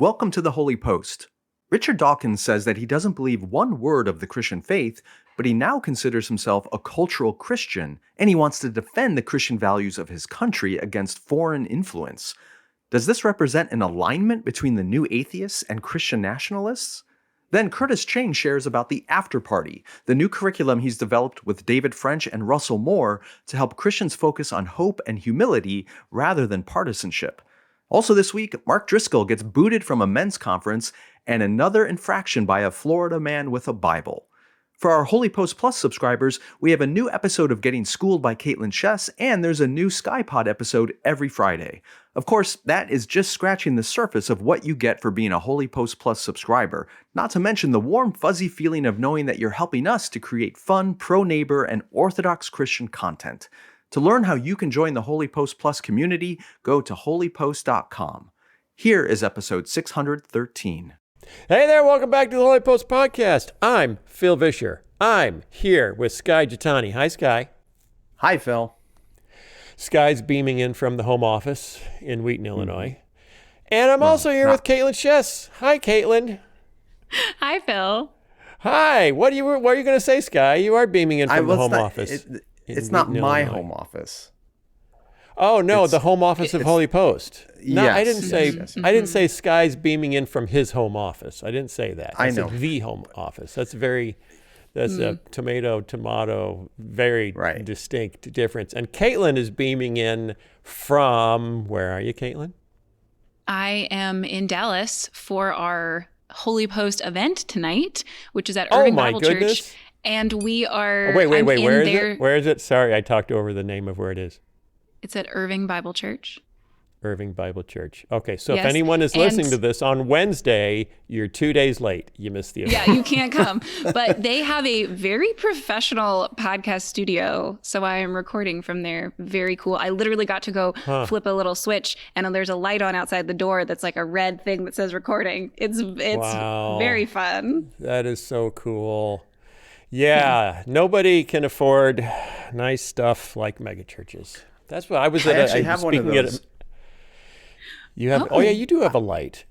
Welcome to the Holy Post. Richard Dawkins says that he doesn't believe one word of the Christian faith, but he now considers himself a cultural Christian, and he wants to defend the Christian values of his country against foreign influence. Does this represent an alignment between the new atheists and Christian nationalists? Then Curtis Chang shares about the After Party, the new curriculum he's developed with David French and Russel Moore to help Christians focus on hope and humility rather than partisanship. Also this week, Mark Driscoll gets booted from a men's conference and another infraction by a Florida man with a Bible. For our Holy Post Plus subscribers, we have a new episode of Getting Schooled by Caitlin Chess, and there's a new SkyPod episode every Friday. Of course, that is just scratching the surface of what you get for being a Holy Post Plus subscriber, not to mention the warm, fuzzy feeling of knowing that you're helping us to create fun, pro-neighbor, and Orthodox Christian content. To learn how you can join the Holy Post Plus community, go to holypost.com. Here is episode 613. Hey there, welcome back to the Holy Post Podcast. I'm Phil Vischer. I'm here with Sky Jitani. Hi, Sky. Hi, Phil. Sky's beaming in from the home office in Wheaton, Illinois. And I'm also here with Caitlin Chess. Hi, Caitlin. Hi, Phil. Hi. What are you going to say, Sky? You are beaming in from the home office. It's not my home office. Oh no, the home office of Holy Post. No, yes, I didn't say. Yes. I didn't say Sky's beaming in from his home office. I didn't say that. I know. Said the home office. That's a tomato, very distinct difference. And Caitlin is beaming in from, where are you, Caitlin? I am in Dallas for our Holy Post event tonight, which is at Irving Bible Church. And we are... wait. Where is it? Where is it? Sorry, I talked over the name of where it is. It's at Irving Bible Church. Irving Bible Church. Okay, so if anyone is listening to this on Wednesday, you're 2 days late. You missed the event. Yeah, you can't come. But they have a very professional podcast studio, so I am recording from there. Very cool. I literally got to go flip a little switch, and there's a light on outside the door that's like a red thing that says recording. It's wow. Very fun. That is so cool. Yeah, nobody can afford nice stuff like megachurches. That's what I was at. I actually have one of those. You have? Oh yeah, you do have a light.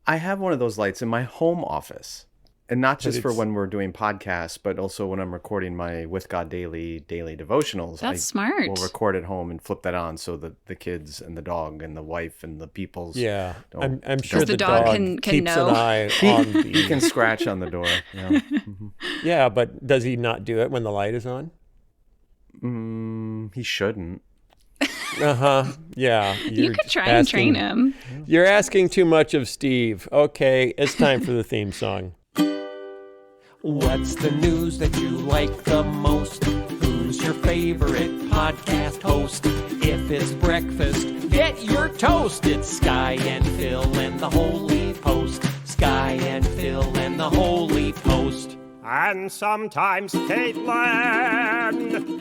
I have one of those lights in my home office, and not just for when we're doing podcasts, but also when I'm recording my With God daily devotionals. That's smart. We'll record at home and flip that on so that the kids and the dog and the wife and the peoples. Yeah, I'm sure the dog can keeps know. an eye on the. He can scratch on the door. Yeah. Mm-hmm. Yeah, but does he not do it when the light is on? He shouldn't. Yeah. You could try and train him. You're asking too much of Steve. Okay, it's time for the theme song. What's the news that you like the most? Who's your favorite podcast host? If it's breakfast, get your toast. It's Sky and Phil and the Holy Post. Sky and Phil and the Holy Post. And sometimes Caitlin.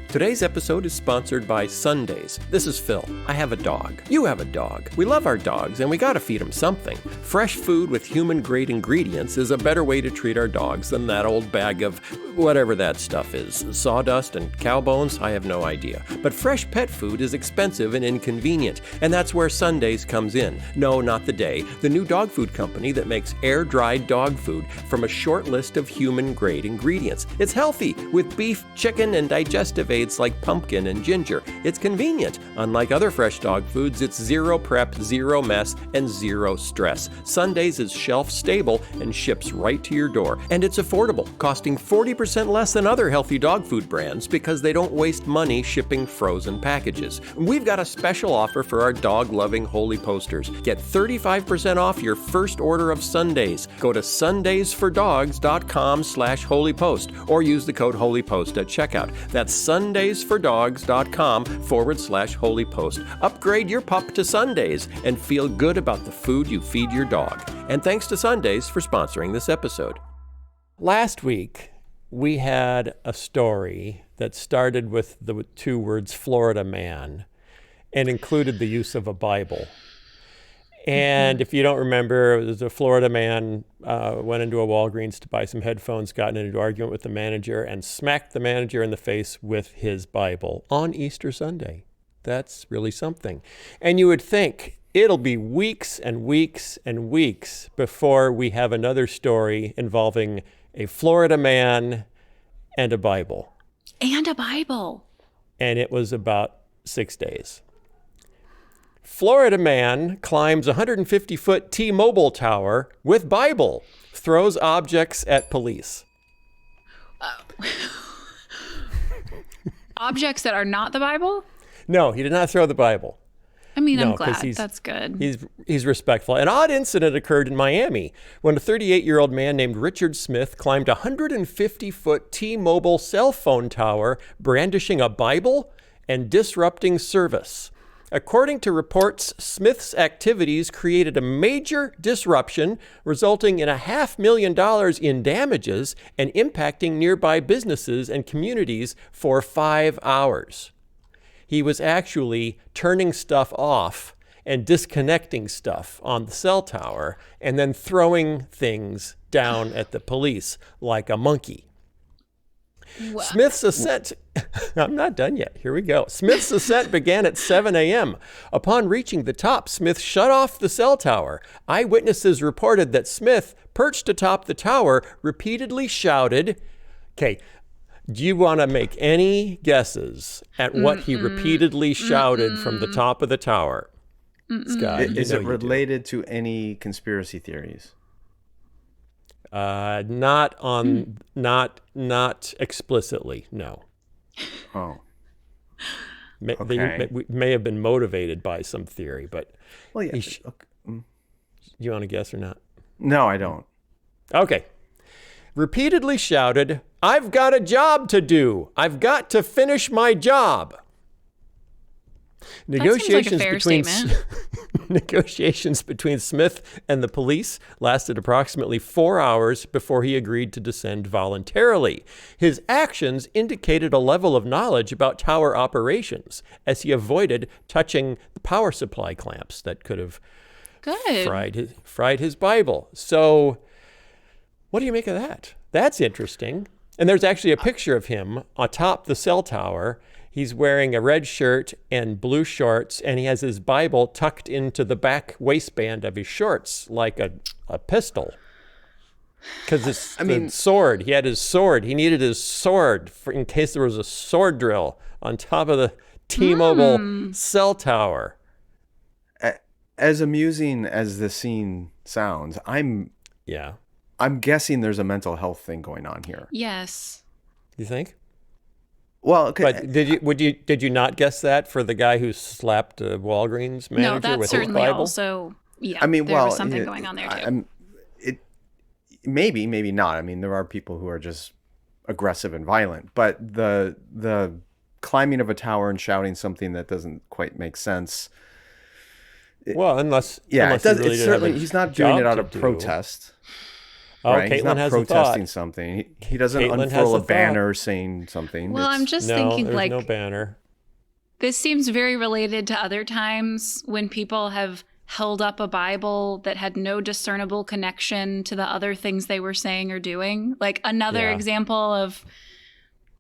Today's episode is sponsored by Sundays. This is Phil. I have a dog. You have a dog. We love our dogs, and we gotta feed them something. Fresh food with human-grade ingredients is a better way to treat our dogs than that old bag of whatever that stuff is. Sawdust and cow bones? I have no idea. But fresh pet food is expensive and inconvenient, and that's where Sundays comes in. No, not the day. The new dog food company that makes air-dried dog food from a short list of human-grade ingredients. It's healthy, with beef, chicken, and digestive aids like pumpkin and ginger. It's convenient. Unlike other fresh dog foods, it's zero prep, zero mess, and zero stress. Sundays is shelf stable and ships right to your door. And it's affordable, costing 40% less than other healthy dog food brands because they don't waste money shipping frozen packages. We've got a special offer for our dog-loving Holy Posters. Get 35% off your first order of Sundays. Go to sundaysfordogs.com/holypost or use the code HOLYPOST at checkout. That's sundaysfordogs.com/holypost. Upgrade your pup to Sundays and feel good about the food you feed your dog. And thanks to Sundays for sponsoring this episode. Last week, we had a story that started with the two words Florida man and included the use of a Bible. And if you don't remember, there's a Florida man went into a Walgreens to buy some headphones, got into an argument with the manager, and smacked the manager in the face with his Bible on Easter Sunday. That's really something. And you would think it'll be weeks and weeks and weeks before we have another story involving a Florida man and a Bible. And a Bible. And it was about 6 days. Florida man climbs 150-foot T-Mobile tower with Bible, throws objects at police. Objects that are not the Bible? No, he did not throw the Bible. I mean, No, I'm 'cause glad. That's good. He's respectful. An odd incident occurred in Miami when a 38-year-old man named Richard Smith climbed a 150-foot T-Mobile cell phone tower, brandishing a Bible and disrupting service. According to reports, Smith's activities created a major disruption, resulting in $500,000 in damages and impacting nearby businesses and communities for 5 hours. He was actually turning stuff off and disconnecting stuff on the cell tower and then throwing things down at the police like a monkey. Wow. Smith's ascent, I'm not done yet. Here we go. Smith's ascent began at 7 a.m. Upon reaching the top, Smith shut off the cell tower. Eyewitnesses reported that Smith, perched atop the tower, repeatedly shouted, okay, do you want to make any guesses at what he repeatedly shouted from the top of the tower? Sky, Is it related to any conspiracy theories? Not explicitly, no. Oh. They may have been motivated by some theory, but Well, yeah. you want to guess or not? No, I don't. Okay. Repeatedly shouted, "I've got a job to do. I've got to finish my job." Negotiations statement. Negotiations between Smith and the police lasted approximately 4 hours before he agreed to descend voluntarily. His actions indicated a level of knowledge about tower operations, as he avoided touching the power supply clamps that could have fried his Bible. So, what do you make of that? That's interesting. And there's actually a picture of him atop the cell tower. He's wearing a red shirt and blue shorts, and he has his Bible tucked into the back waistband of his shorts like a pistol. Because the sword, he had his sword. He needed his sword in case there was a sword drill on top of the T-Mobile cell tower. As amusing as the scene sounds, I'm guessing there's a mental health thing going on here. Yes. You think? Well, but did you not guess that for the guy who slapped a Walgreens manager no, that's with certainly his Bible? Also, yeah. There was something going on there too. Maybe not. I mean, there are people who are just aggressive and violent, but the climbing of a tower and shouting something that doesn't quite make sense. Unless he's not doing it out of protest. Right? He's not protesting something. He doesn't unfurl a banner saying something. Well, I'm just thinking, there's like, no banner. This seems very related to other times when people have held up a Bible that had no discernible connection to the other things they were saying or doing. Like another example of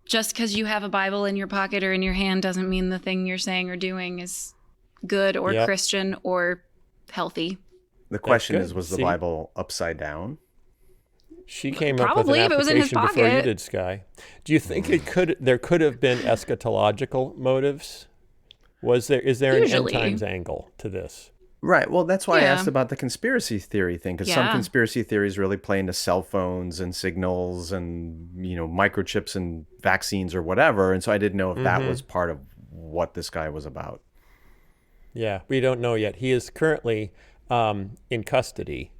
just because you have a Bible in your pocket or in your hand doesn't mean the thing you're saying or doing is good or Christian or healthy. The question is, was the Bible upside down? She came up with an application before you did, Sky. Do you think there could have been eschatological motives? Is there an end times angle to this? Right. Well, that's why I asked about the conspiracy theory thing, because some conspiracy theories really play into cell phones and signals and, microchips and vaccines or whatever. And so I didn't know if that was part of what this guy was about. Yeah, we don't know yet. He is currently in custody.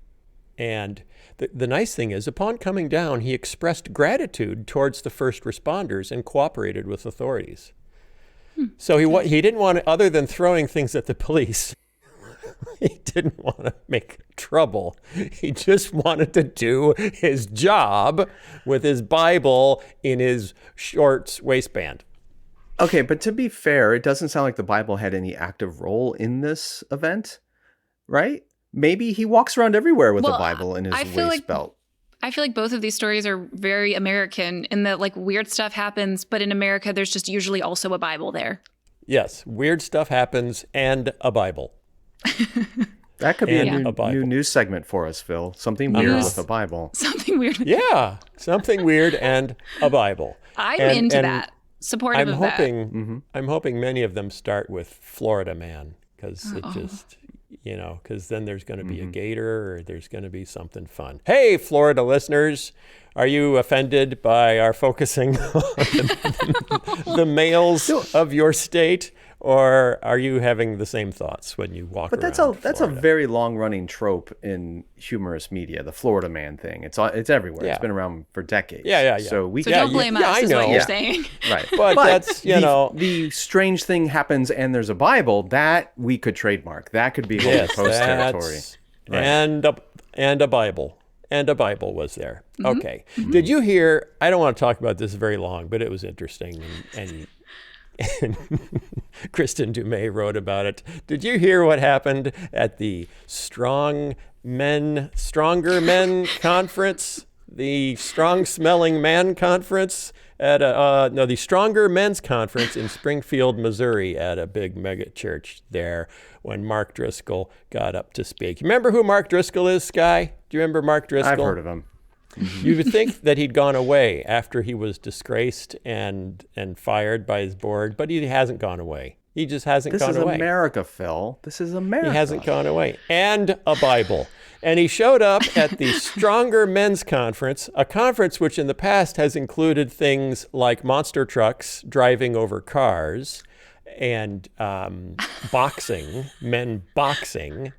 And the nice thing is, upon coming down, he expressed gratitude towards the first responders and cooperated with authorities. So he didn't want to, other than throwing things at the police, he didn't want to make trouble. He just wanted to do his job with his Bible in his shorts waistband. Okay, but to be fair, it doesn't sound like the Bible had any active role in this event, right? Maybe he walks around everywhere with the Bible in his waist belt. I feel like both of these stories are very American in that, like, weird stuff happens, but in America, there's just usually also a Bible there. Yes, weird stuff happens and a Bible. That could be a And new, a Bible. new news segment for us, Phil. Something weird with a Bible. Something weird. Yeah, something weird and a Bible. I'm And- into and that. Supportive I'm of that. hoping I'm hoping many of them start with Florida Man, because it just, because then there's going to be a gator, or there's going to be something fun. Hey, Florida listeners, are you offended by our focusing on the males of your state, or are you having the same thoughts when you walk But around that's a Florida? very long running trope in humorous media, the Florida man thing. It's everywhere. Yeah. It's been around for decades. Yeah. So we So Yeah, don't blame yeah, us, I is what know. you're Yeah. saying. right. But that's, the strange thing happens and there's a Bible that we could trademark. That could be Yes, HOLYPOST territory. that's, Right. and a Bible. And a Bible was there. Okay. Did you hear, I don't want to talk about this very long, but it was interesting. And Kristen Dumais wrote about it. Did you hear what happened at the Stronger Men Conference? The Strong Smelling Man Conference at the Stronger Men's Conference in Springfield, Missouri, at a big mega church there, when Mark Driscoll got up to speak. You remember who Mark Driscoll is, Sky? Do you remember Mark Driscoll? I've heard of him. You would think that he'd gone away after he was disgraced and fired by his board, but he hasn't gone away. He just hasn't This gone is away. America, Phil. This is America. He hasn't gone away. And a Bible. And he showed up at the Stronger Men's Conference, a conference which in the past has included things like monster trucks driving over cars and boxing, men boxing.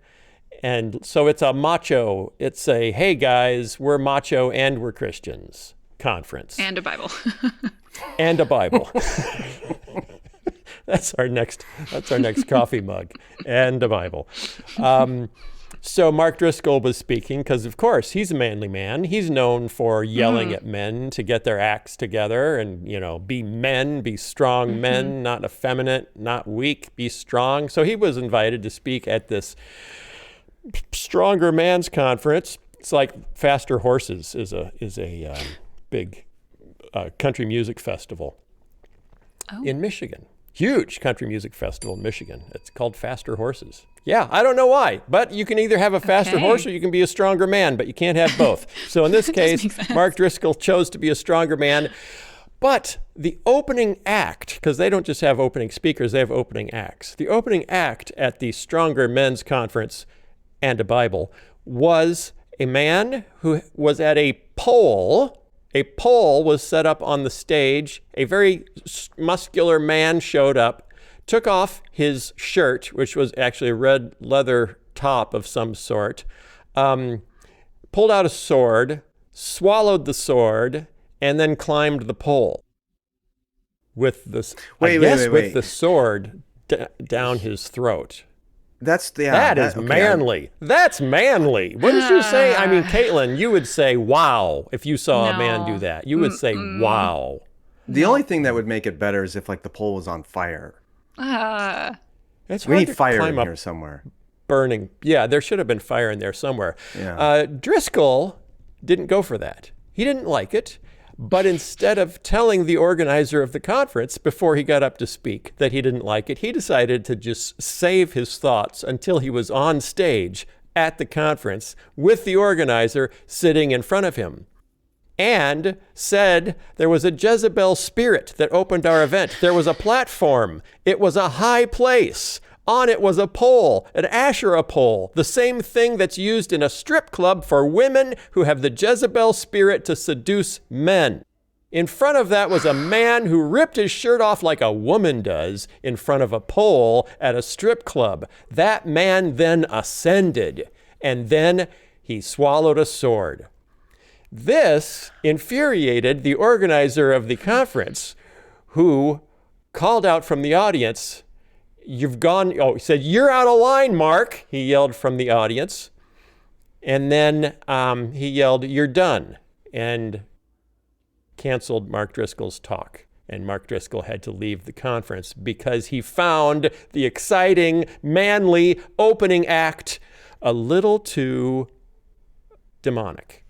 And so it's a macho, it's a, hey guys, we're macho and we're Christians conference. And a Bible. And a Bible. That's our next coffee mug. And a Bible. So Mark Driscoll was speaking because, of course, he's a manly man. He's known for yelling at men to get their acts together and, be men, be strong men, not effeminate, not weak, be strong. So he was invited to speak at this Stronger Man's Conference. It's like Faster Horses is a big country music festival in Michigan. Huge country music festival in Michigan. It's called Faster Horses. Yeah, I don't know why, but you can either have a faster horse or you can be a stronger man, but you can't have both. So in this case, Mark Driscoll chose to be a stronger man. But the opening act, because they don't just have opening speakers, they have opening acts. The opening act at the Stronger Men's Conference and a Bible was a man who was at a pole. A pole was set up on the stage. A very muscular man showed up, took off his shirt, which was actually a red leather top of some sort, pulled out a sword, swallowed the sword, and then climbed the pole with the with the sword down his throat. That is manly. That's manly. Wouldn't you say? I mean, Caitlin, you would say, wow, if you saw a man do that. You would say, wow. The only thing that would make it better is if the pole was on fire. It's We hard need to fire climb in up here somewhere. burning. Yeah, there should have been fire in there somewhere. Yeah. Driscoll didn't go for that. He didn't like it. But instead of telling the organizer of the conference before he got up to speak that he didn't like it, he decided to just save his thoughts until he was on stage at the conference with the organizer sitting in front of him, and said there was a Jezebel spirit that opened our event. There was a platform. It was a high place. On it was a pole, an Asherah pole, the same thing that's used in a strip club for women who have the Jezebel spirit to seduce men. In front of that was a man who ripped his shirt off like a woman does in front of a pole at a strip club. That man then ascended, and then he swallowed a sword. This infuriated the organizer of the conference, who called out from the audience, "You've gone," he said, "You're out of line, Mark," he yelled from the audience. And then he yelled, "You're done," and canceled Mark Driscoll's talk. And Mark Driscoll had to leave the conference because he found the exciting, manly opening act a little too demonic.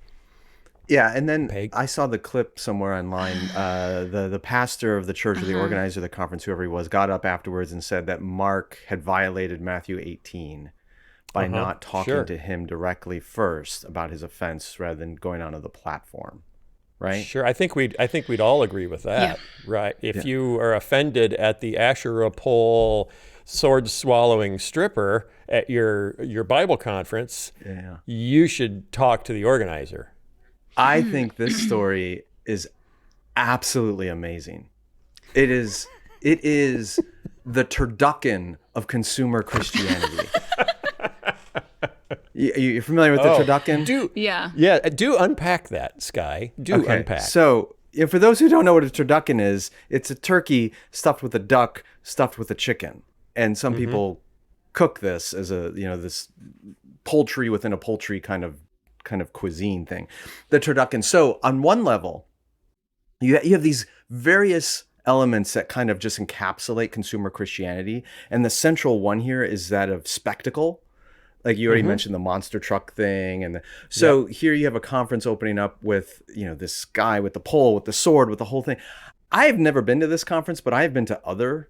Yeah, and then I saw the clip somewhere online. The pastor of the church or the organizer of the conference, whoever he was, got up afterwards and said that Mark had violated Matthew 18. by not talking Sure. to him directly first about his offense rather than going onto the platform, right? Sure, I think we'd all agree with that, right? If you are offended at the Asherah pole sword swallowing stripper at your Bible conference, you should talk to the organizer. I think this story is absolutely amazing. It is the turducken of consumer Christianity. You're familiar with the turducken? Do unpack that, Sky. Unpack. So, for those who don't know what a turducken is, it's a turkey stuffed with a duck, stuffed with a chicken. And some people cook this as this poultry within a poultry kind of cuisine thing. The turducken. So, on one level, you have these various elements that kind of just encapsulate consumer Christianity. And the central one here is that of spectacle. Like you already mentioned the monster truck thing. And so here you have a conference opening up with, this guy with the pole, with the sword, with the whole thing. I have never been to this conference, but I have been to other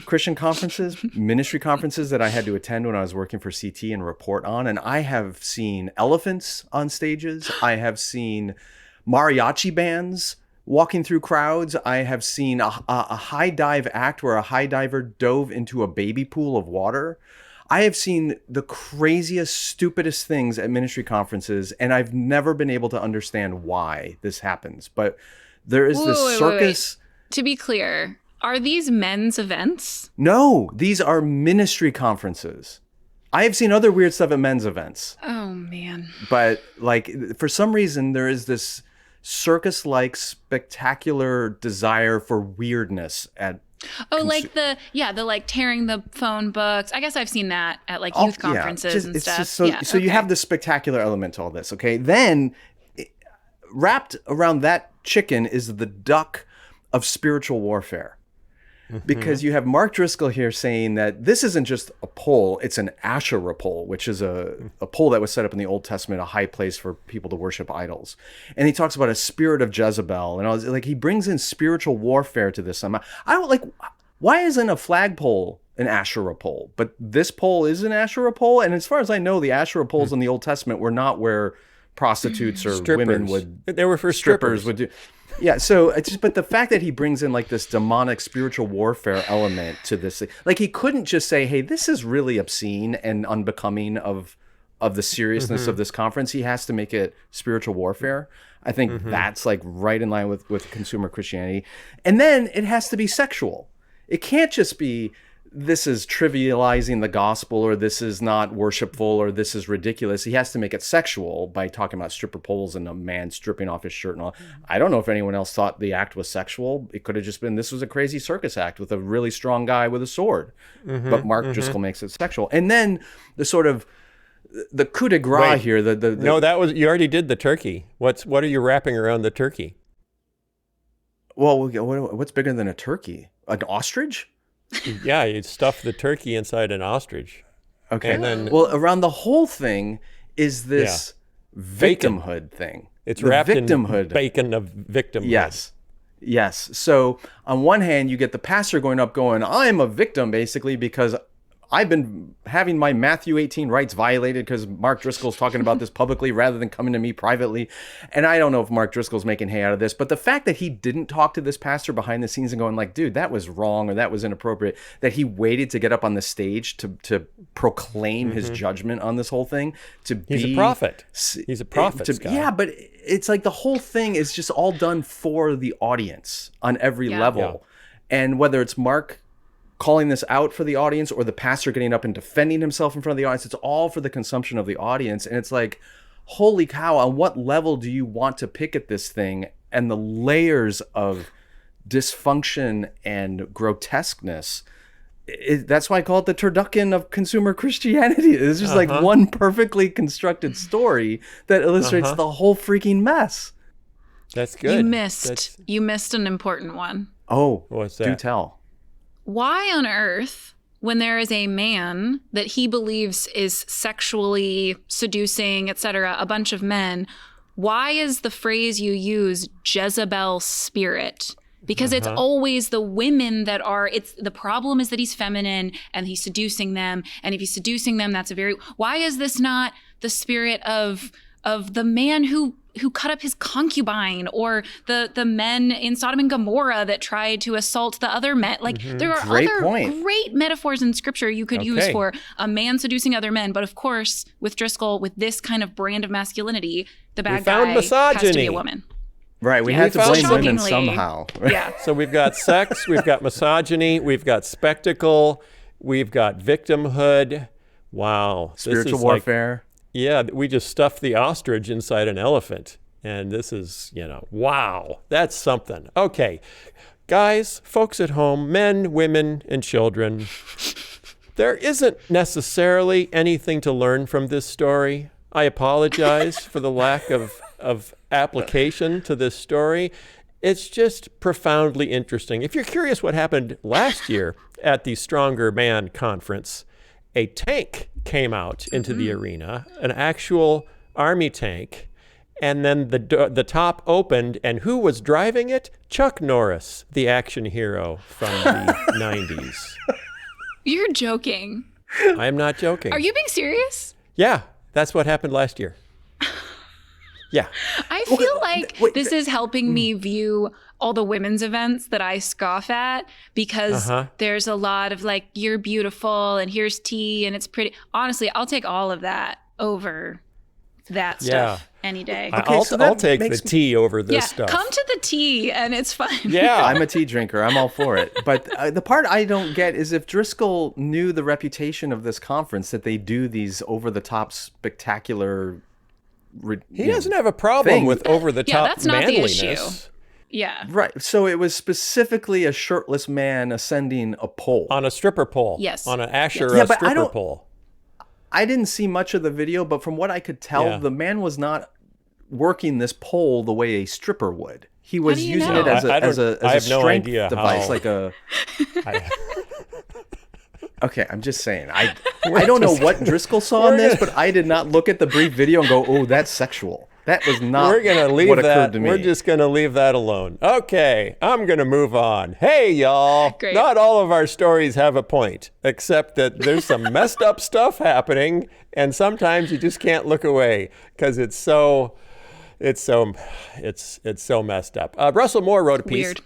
Christian conferences, ministry conferences that I had to attend when I was working for CT and report on. And I have seen elephants on stages. I have seen mariachi bands walking through crowds. I have seen a high dive act where a high diver dove into a baby pool of water. I have seen the craziest, stupidest things at ministry conferences, and I've never been able to understand why this happens. But there is this circus. Wait. To be clear, are these men's events? No, these are ministry conferences. I have seen other weird stuff at men's events. Oh, man. But for some reason, there is this circus-like spectacular desire for weirdness at the tearing the phone books. I guess I've seen that at youth conferences and stuff. So you have the spectacular element to all this, okay? Then wrapped around that chicken is the duck of spiritual warfare. Because you have Mark Driscoll here saying that this isn't just a pole, it's an Asherah pole, which is a pole that was set up in the Old Testament, a high place for people to worship idols. And he talks about a spirit of Jezebel. And I was he brings in spiritual warfare to this. Why isn't a flagpole an Asherah pole? But this pole is an Asherah pole. And as far as I know, the Asherah poles in the Old Testament were not where prostitutes or women would... They were for strippers. Would do. Yeah, so but the fact that he brings in this demonic spiritual warfare element to this, he couldn't just say, "Hey, this is really obscene and unbecoming of the seriousness of this conference." He has to make it spiritual warfare. I think that's right in line with consumer Christianity, and then it has to be sexual. It can't just be this is trivializing the gospel, or this is not worshipful, or this is ridiculous. He has to make it sexual by talking about stripper poles and a man stripping off his shirt and all. I don't know if anyone else thought the act was sexual. It could have just been this was a crazy circus act with a really strong guy with a sword. But Mark Driscoll makes it sexual. And then the sort of the coup de grace here. No, that was you already did the turkey. What are you wrapping around the turkey? Well, what's bigger than a turkey? An ostrich? Yeah, you stuff the turkey inside an ostrich. Okay. And then, around the whole thing is this victimhood thing. It's the wrapped victimhood. in bacon of victimhood. Yes. So on one hand, you get the pastor going, I'm a victim, basically, because I've been having my Matthew 18 rights violated because Mark Driscoll's talking about this publicly rather than coming to me privately. And I don't know if Mark Driscoll's making hay out of this, but the fact that he didn't talk to this pastor behind the scenes and going dude, that was wrong or that was inappropriate, that he waited to get up on the stage to proclaim his judgment on this whole thing, He's a prophet. He's a prophet, Scott. Yeah, but it's the whole thing is just all done for the audience on every level. Yeah. And whether it's Mark calling this out for the audience or the pastor getting up and defending himself in front of the audience, it's all for the consumption of the audience. And it's holy cow, on what level do you want to pick at this thing? And the layers of dysfunction and grotesqueness, that's why I call it the turducken of consumer Christianity. It's just one perfectly constructed story that illustrates the whole freaking mess. That's good. You missed an important one. Oh, what's that? Do tell. Why on earth, when there is a man that he believes is sexually seducing, etc., a bunch of men, why is the phrase you use Jezebel spirit because it's always the women that are, the problem is that he's feminine and he's seducing them. And if he's seducing them, why is this not the spirit of the man who cut up his concubine, or the men in Sodom and Gomorrah that tried to assault the other men? Like there are great metaphors in scripture you could use for a man seducing other men. But of course, with Driscoll, with this kind of brand of masculinity, the bad guy has to be a woman. Right, we had to blame women somehow. Yeah. So we've got sex, we've got misogyny, we've got spectacle, we've got victimhood. Wow. Spiritual warfare. We just stuffed the ostrich inside an elephant. And this is, wow, that's something. Okay, guys, folks at home, men, women, and children, there isn't necessarily anything to learn from this story. I apologize for the lack of application to this story. It's just profoundly interesting. If you're curious what happened last year at the Stronger Man conference, a tank came out into the arena, an actual army tank, and then the top opened, and who was driving it? Chuck Norris, the action hero from the 90s. You're joking. I'm not joking. Are you being serious? Yeah, that's what happened last year. Yeah. I feel like this is helping me view all the women's events that I scoff at, because there's a lot of like, you're beautiful and here's tea and it's pretty. Honestly, I'll take all of that over that stuff any day. I'll take the tea over this stuff. Come to the tea and it's fine. Yeah, I'm a tea drinker. I'm all for it. But the part I don't get is if Driscoll knew the reputation of this conference, that they do these over-the-top spectacular... He doesn't have a problem with over-the-top that's not manliness. the issue. Yeah. Right. So it was specifically a shirtless man ascending a pole. On a stripper pole. Yes. On an Asherah stripper pole. I didn't see much of the video, but from what I could tell, the man was not working this pole the way a stripper would. He was using it as a strength device, like a... Okay, I'm just saying. I don't know what Driscoll saw in this, but I did not look at the brief video and go, "Oh, that's sexual." That was not what occurred to me. We're just going to leave that alone. Okay, I'm going to move on. Hey, y'all. Great. Not all of our stories have a point, except that there's some messed up stuff happening, and sometimes you just can't look away because it's so messed up. Russell Moore wrote a piece. Weird.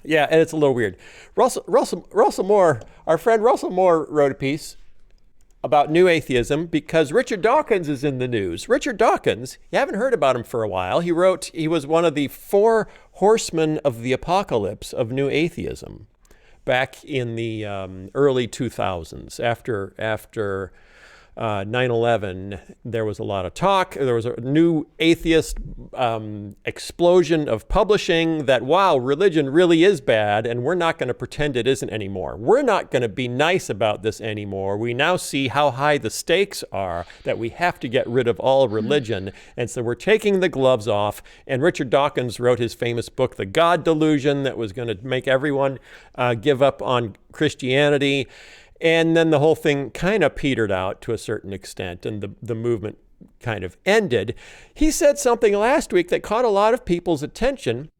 Yeah, and it's a little weird. Russell Moore, our friend Russell Moore wrote a piece about new atheism because Richard Dawkins is in the news. Richard Dawkins, you haven't heard about him for a while. He was one of the 4 horsemen of the apocalypse of new atheism back in the early 2000s. After 9/11, there was a lot of talk. There was a new atheist explosion of publishing that, wow, religion really is bad, and we're not going to pretend it isn't anymore. We're not going to be nice about this anymore. We now see how high the stakes are, that we have to get rid of all religion, and so we're taking the gloves off. And Richard Dawkins wrote his famous book, The God Delusion, that was going to make everyone give up on Christianity. And then the whole thing kind of petered out to a certain extent, and the movement kind of ended. He said something last week that caught a lot of people's attention.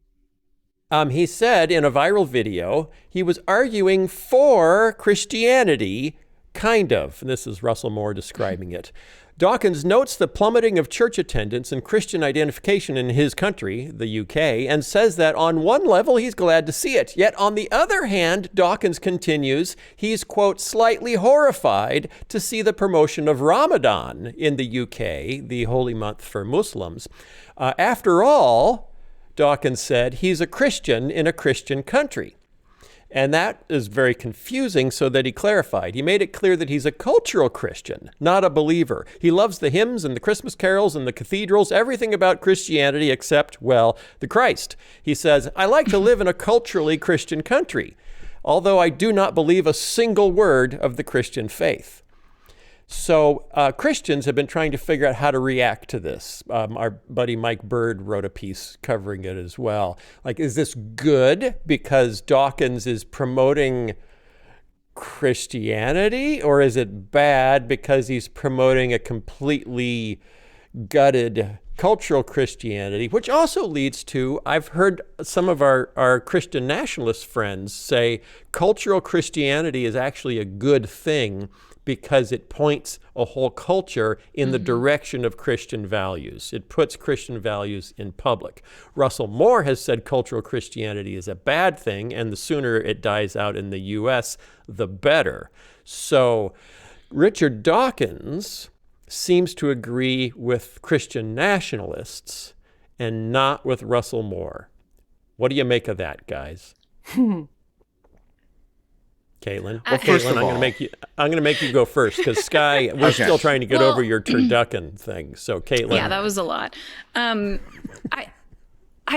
He said in a viral video, he was arguing for Christianity, kind of. And this is Russell Moore describing it. Dawkins notes the plummeting of church attendance and Christian identification in his country, the UK, and says that on one level he's glad to see it. Yet on the other hand, Dawkins continues, he's, quote, slightly horrified to see the promotion of Ramadan in the UK, the holy month for Muslims. After all, Dawkins said, he's a Christian in a Christian country. And that is very confusing, so that he clarified. He made it clear that he's a cultural Christian, not a believer. He loves the hymns and the Christmas carols and the cathedrals, everything about Christianity except, well, the Christ. He says, I like to live in a culturally Christian country, although I do not believe a single word of the Christian faith. So Christians have been trying to figure out how to react to this. Our buddy Mike Bird wrote a piece covering it as well. Like, is this good because Dawkins is promoting Christianity, or is it bad because he's promoting a completely gutted cultural Christianity, which also leads to, I've heard some of our Christian nationalist friends say cultural Christianity is actually a good thing because it points a whole culture in the direction of Christian values. It puts Christian values in public. Russell Moore has said cultural Christianity is a bad thing, and the sooner it dies out in the U.S., the better. So Richard Dawkins seems to agree with Christian nationalists and not with Russell Moore. What do you make of that, guys? Caitlin. Well, first Caitlin, of I'm all- going to make you go first because Sky, we're still trying to get over your turducken thing. So, Caitlin. Yeah, that was a lot. I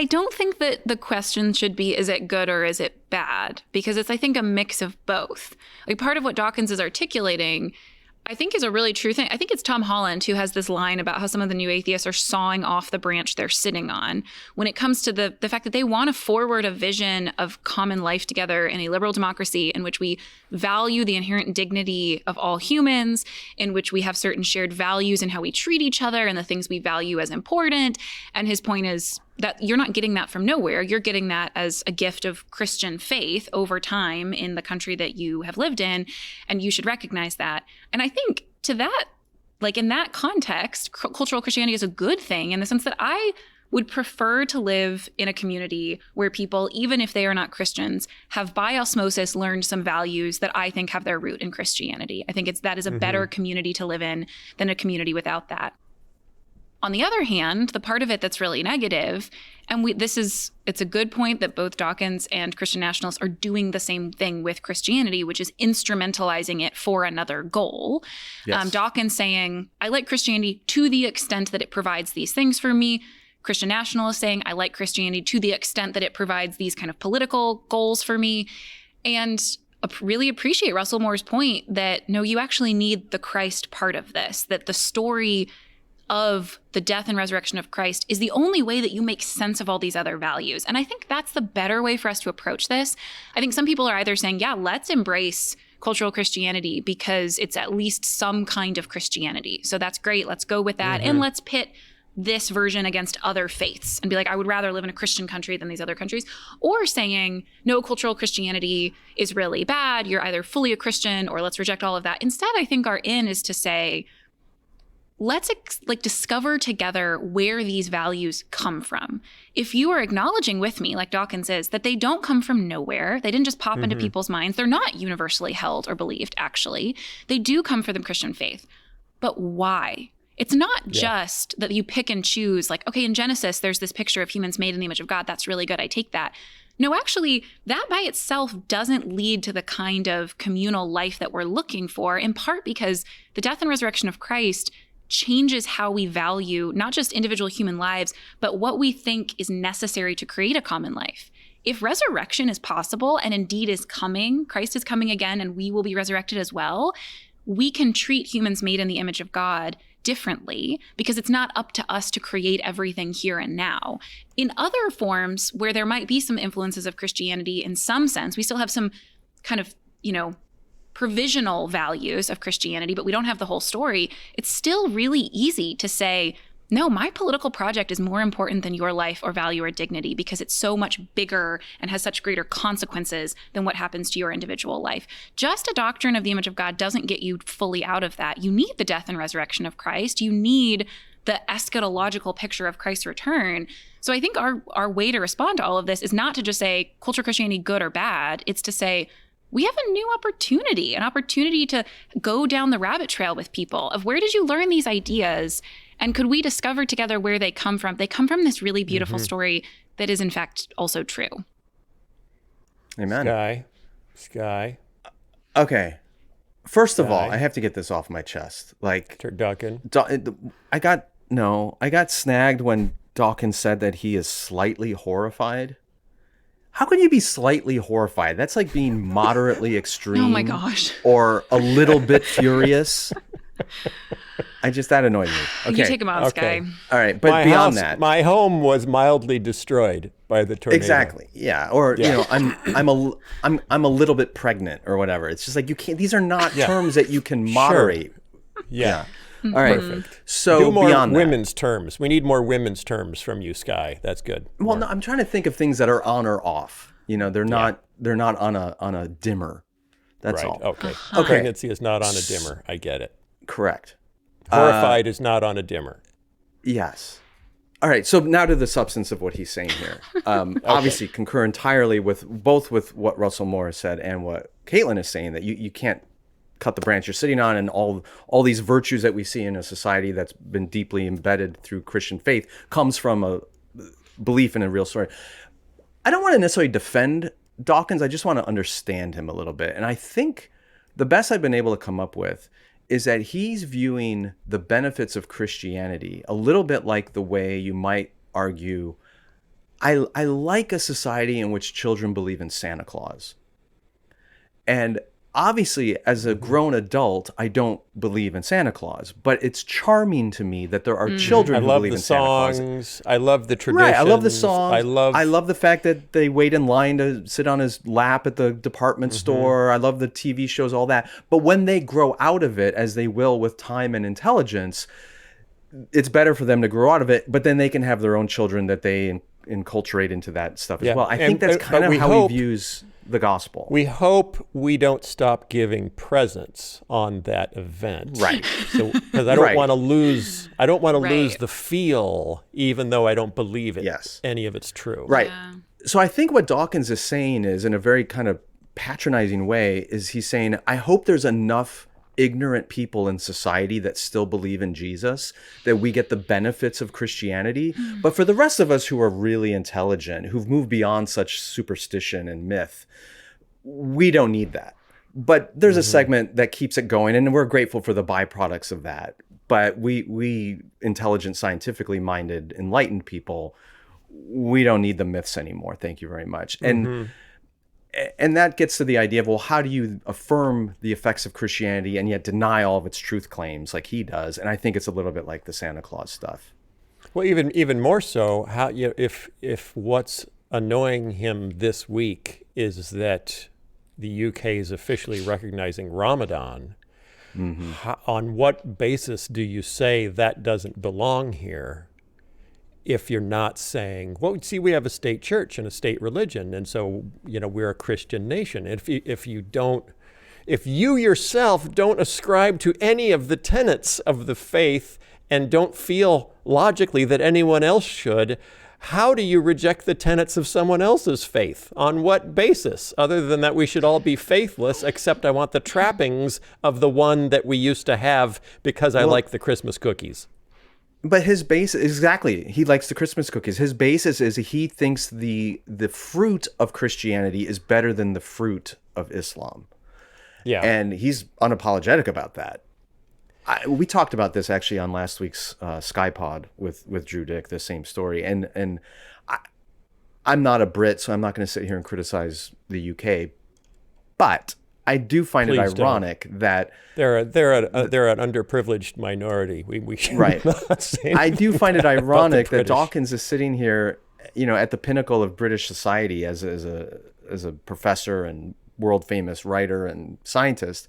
don't think that the question should be, is it good or is it bad? Because it's, I think, a mix of both. Like, part of what Dawkins is articulating, I think, is a really true thing. I think it's Tom Holland who has this line about how some of the new atheists are sawing off the branch they're sitting on when it comes to the fact that they want to forward a vision of common life together in a liberal democracy in which we value the inherent dignity of all humans, in which we have certain shared values in how we treat each other and the things we value as important. And his point is that you're not getting that from nowhere. You're getting that as a gift of Christian faith over time in the country that you have lived in, and you should recognize that. And I think to that, like in that context, cultural Christianity is a good thing in the sense that I would prefer to live in a community where people, even if they are not Christians, have by osmosis learned some values that I think have their root in Christianity. I think that is a better community to live in than a community without that. On the other hand, the part of it that's really negative, and it's a good point that both Dawkins and Christian nationalists are doing the same thing with Christianity, which is instrumentalizing it for another goal. Yes. Dawkins saying, I like Christianity to the extent that it provides these things for me. Christian nationalists saying, I like Christianity to the extent that it provides these kind of political goals for me. And really appreciate Russell Moore's point that, no, you actually need the Christ part of this, that the story of the death and resurrection of Christ is the only way that you make sense of all these other values. And I think that's the better way for us to approach this. I think some people are either saying, yeah, let's embrace cultural Christianity because it's at least some kind of Christianity. So that's great. Let's go with that. And let's pit this version against other faiths and be like, I would rather live in a Christian country than these other countries. Or saying, no, cultural Christianity is really bad. You're either fully a Christian or let's reject all of that. Instead, I think our in is to say, let's discover together where these values come from. If you are acknowledging with me, like Dawkins is, that they don't come from nowhere, they didn't just pop into people's minds, they're not universally held or believed, actually. They do come from the Christian faith. But why? It's not just that you pick and choose, like, okay, in Genesis, there's this picture of humans made in the image of God. That's really good. I take that. No, actually, that by itself doesn't lead to the kind of communal life that we're looking for, in part because the death and resurrection of Christ changes how we value not just individual human lives, but what we think is necessary to create a common life. If resurrection is possible and indeed is coming, Christ is coming again and we will be resurrected as well, we can treat humans made in the image of God differently because it's not up to us to create everything here and now. In other forms where there might be some influences of Christianity in some sense, we still have some kind of, provisional values of Christianity, but we don't have the whole story. It's still really easy to say, no, my political project is more important than your life or value or dignity because it's so much bigger and has such greater consequences than what happens to your individual life. Just a doctrine of the image of God doesn't get you fully out of that. You need the death and resurrection of Christ. You need the eschatological picture of Christ's return. So I think our way to respond to all of this is not to just say cultural Christianity good or bad. It's to say, we have a new opportunity, an opportunity to go down the rabbit trail with people of where did you learn these ideas? And could we discover together where they come from? They come from this really beautiful story that is in fact also true. Amen. Sky. Okay. First of all, I have to get this off my chest. Like, Turducken. I got snagged when Dawkins said that he is slightly horrified. How can you be slightly horrified? That's like being moderately extreme. Oh my gosh. Or a little bit furious. That annoyed me. Okay. You take him out, Sky. All right, but beyond that, my home was mildly destroyed by the tornado. Exactly. Yeah. Or I'm a little bit pregnant or whatever. It's just like you can't. These are not terms that you can moderate. Yeah. All right. Perfect. So Do more beyond that, women's terms. We need more women's terms from you, Sky. That's good. well, no, I'm trying to think of things that are on or off. They're not on a dimmer. That's right. all. Okay. Okay. Pregnancy is not on a dimmer. I get it. Correct. Horrified is not on a dimmer. Yes. All right. So now to the substance of what he's saying here. Obviously, concur entirely with what Russell Moore said and what Caitlin is saying, that you can't cut the branch you're sitting on, and all these virtues that we see in a society that's been deeply embedded through Christian faith comes from a belief in a real story. I don't want to necessarily defend Dawkins. I just want to understand him a little bit. And I think the best I've been able to come up with is that he's viewing the benefits of Christianity a little bit like the way you might argue, I like a society in which children believe in Santa Claus. And obviously, as a grown adult, I don't believe in Santa Claus, but it's charming to me that there are children who believe in Santa Claus. I love the songs. I love the traditions. Right, I love the songs. I love the fact that they wait in line to sit on his lap at the department store. I love the TV shows, all that. But when they grow out of it, as they will with time and intelligence, it's better for them to grow out of it, but then they can have their own children that they enculturate into that stuff as well. I think that's kind of how he views the gospel. We hope we don't stop giving presents on that event. Right. So, because I don't Right. want to lose, I don't want to lose Right. the feel, even though I don't believe it. Yes. Any of it's true. Right. Yeah. So I think what Dawkins is saying is, in a very kind of patronizing way, is he's saying, I hope there's enough ignorant people in society that still believe in Jesus, that we get the benefits of Christianity. But for the rest of us who are really intelligent, who've moved beyond such superstition and myth, we don't need that. But there's a segment that keeps it going, and we're grateful for the byproducts of that. But we intelligent, scientifically minded, enlightened people, we don't need the myths anymore. Thank you very much. And that gets to the idea of, well, how do you affirm the effects of Christianity and yet deny all of its truth claims like he does? And I think it's a little bit like the Santa Claus stuff. Well, even more so, how if what's annoying him this week is that the UK is officially recognizing Ramadan, on what basis do you say that doesn't belong here? If you're not saying, well, see, we have a state church and a state religion, and so, we're a Christian nation. If you yourself don't ascribe to any of the tenets of the faith and don't feel logically that anyone else should, how do you reject the tenets of someone else's faith? On what basis? Other than that we should all be faithless, except I want the trappings of the one that we used to have because I like the Christmas cookies. But his base, exactly, he likes the Christmas cookies. His basis is he thinks the fruit of Christianity is better than the fruit of Islam. Yeah. And he's unapologetic about that. We talked about this actually on last week's SkyPod with Drew Dick, the same story. And I'm not a Brit, so I'm not going to sit here and criticize the UK. But I do find it ironic that they're an underprivileged minority. We should right. not say I do find it ironic that British. Dawkins is sitting here, at the pinnacle of British society as a professor and world famous writer and scientist.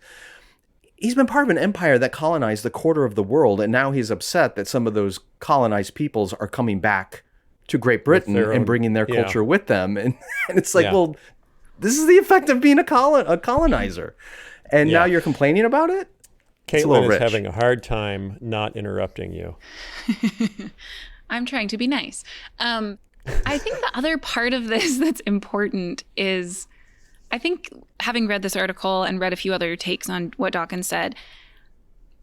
He's been part of an empire that colonized a quarter of the world, and now he's upset that some of those colonized peoples are coming back to Great Britain and bringing their culture with them. And it's like, well, this is the effect of being a colonizer. And now you're complaining about it? Caitlin is having a hard time not interrupting you. I'm trying to be nice. I think the other part of this that's important is, I think having read this article and read a few other takes on what Dawkins said,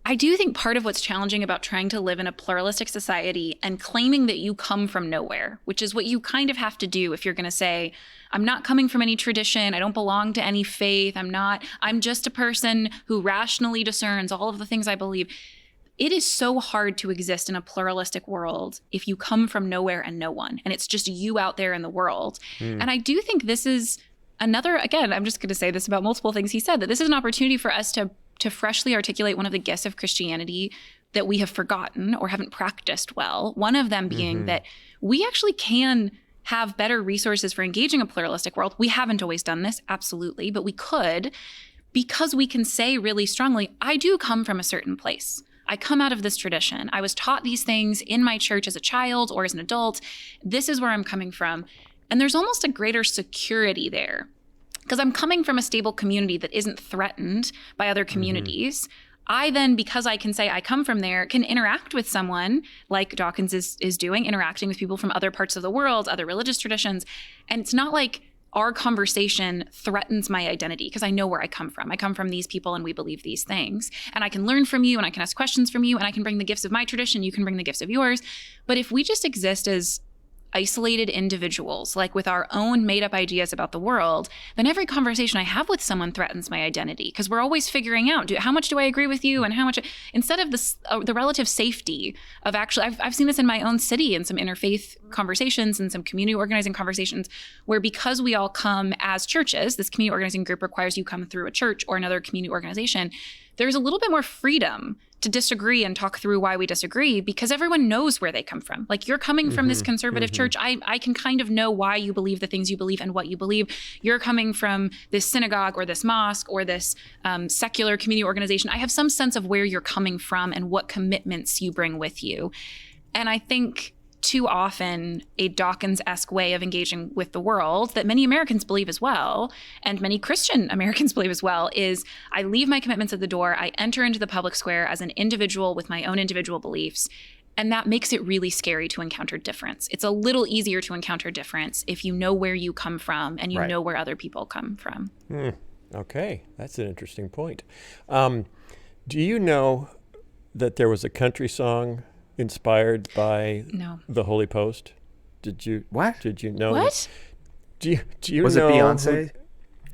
I do think part of what's challenging about trying to live in a pluralistic society and claiming that you come from nowhere, which is what you kind of have to do if you're going to say, I'm not coming from any tradition, I don't belong to any faith, I'm just a person who rationally discerns all of the things I believe. It is so hard to exist in a pluralistic world if you come from nowhere and no one, and it's just you out there in the world. And I do think this is another, again, I'm just going to say this about multiple things he said, that this is an opportunity for us to freshly articulate one of the gifts of Christianity that we have forgotten or haven't practiced well. One of them being that we actually can have better resources for engaging a pluralistic world. We haven't always done this, absolutely, but we could, because we can say really strongly, I do come from a certain place. I come out of this tradition. I was taught these things in my church as a child or as an adult. This is where I'm coming from. And there's almost a greater security there because I'm coming from a stable community that isn't threatened by other communities. I then, because I can say I come from there, can interact with someone like Dawkins is doing, interacting with people from other parts of the world, other religious traditions. And it's not like our conversation threatens my identity because I know where I come from. I come from these people and we believe these things. And I can learn from you and I can ask questions from you and I can bring the gifts of my tradition. You can bring the gifts of yours. But if we just exist as isolated individuals, like with our own made up ideas about the world, then every conversation I have with someone threatens my identity because we're always figuring out, how much do I agree with you and how much, instead of this, the relative safety of actually, I've seen this in my own city in some interfaith conversations and some community organizing conversations where because we all come as churches, this community organizing group requires you come through a church or another community organization, there's a little bit more freedom to disagree and talk through why we disagree because everyone knows where they come from. Like you're coming from this conservative church. I can kind of know why you believe the things you believe and what you believe. You're coming from this synagogue or this mosque or this secular community organization. I have some sense of where you're coming from and what commitments you bring with you. And I think too often a Dawkins-esque way of engaging with the world that many Americans believe as well, and many Christian Americans believe as well, is I leave my commitments at the door, I enter into the public square as an individual with my own individual beliefs, and that makes it really scary to encounter difference. It's a little easier to encounter difference if you know where you come from and you know where other people come from. Okay, that's an interesting point. Do you know that there was a country song inspired by the HOLYPOST? Did you? What? Did you know? What? Do you Was know? it Beyonce?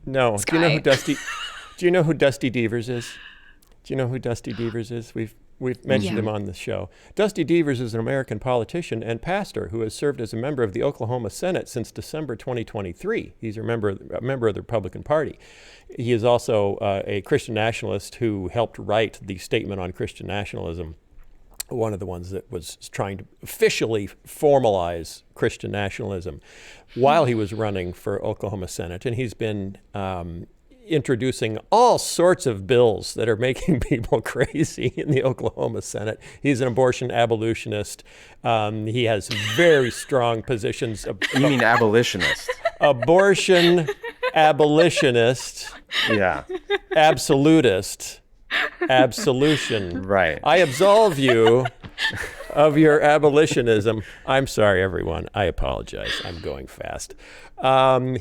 No. Sky. Do you know who Dusty? Do you know who Dusty Deavers is? Do you know who Dusty Deavers is? We've mentioned him on the show. Dusty Deavers is an American politician and pastor who has served as a member of the Oklahoma Senate since December 2023. He's a member of the Republican Party. He is also a Christian nationalist who helped write the Statement on Christian Nationalism, one of the ones that was trying to officially formalize Christian nationalism while he was running for Oklahoma Senate. And he's been introducing all sorts of bills that are making people crazy in the Oklahoma Senate. He's an abortion abolitionist. He has very strong positions. You mean abolitionist? Abortion abolitionist. Yeah. Absolutist. Absolution. Right. I absolve you of your abolitionism. I'm sorry, everyone. I apologize. I'm going fast.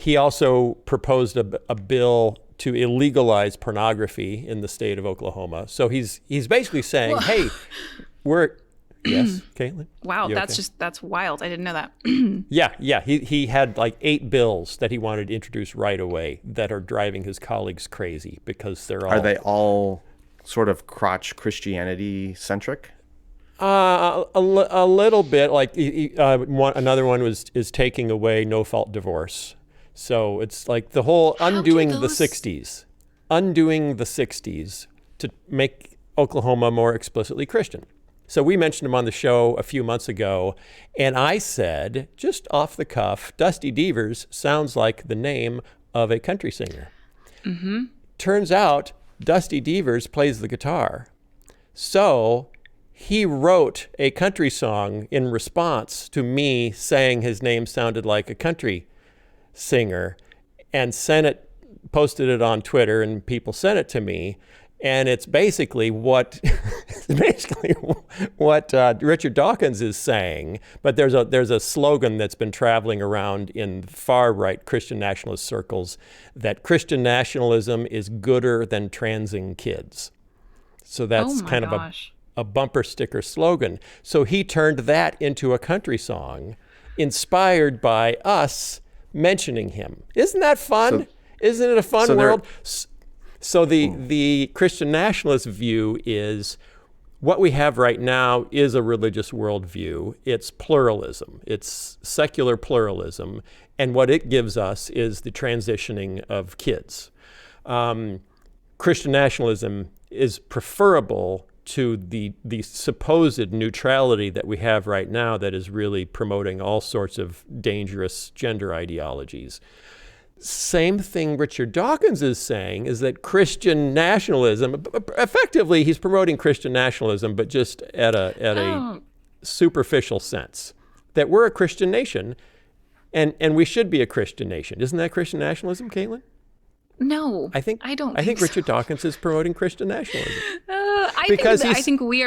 He also proposed a bill to illegalize pornography in the state of Oklahoma. So he's basically saying, hey, yes, Caitlin? Wow, You that's wild. I didn't know that. Yeah. He had like 8 bills that he wanted to introduce right away that are driving his colleagues crazy because they're all... Are they all sort of crotch Christianity centric? A little bit. Like another one is taking away no-fault divorce. So it's like the whole undoing the 60s to make Oklahoma more explicitly Christian. So we mentioned him on the show a few months ago, and I said, just off the cuff, Dusty Deavers sounds like the name of a country singer. Mm-hmm. Turns out Dusty Deavers plays the guitar. So he wrote a country song in response to me saying his name sounded like a country singer, and posted it on Twitter, and people sent it to me. And it's basically what Richard Dawkins is saying, but there's a slogan that's been traveling around in far right Christian nationalist circles that Christian nationalism is gooder than transing kids. So that's kind of a bumper sticker slogan. So he turned that into a country song, inspired by us mentioning him. Isn't that fun? Isn't it a fun world? So the Christian nationalist view is what we have right now is a religious worldview. It's pluralism. It's secular pluralism. And what it gives us is the transitioning of kids. Christian nationalism is preferable to the supposed neutrality that we have right now that is really promoting all sorts of dangerous gender ideologies. same thing Richard Dawkins is saying is that Christian nationalism, effectively he's promoting Christian nationalism, but just at a superficial sense, that we're a Christian nation and we should be a Christian nation. Isn't that Christian nationalism, Caitlin? No, I think Richard so. Dawkins is promoting Christian nationalism. I think we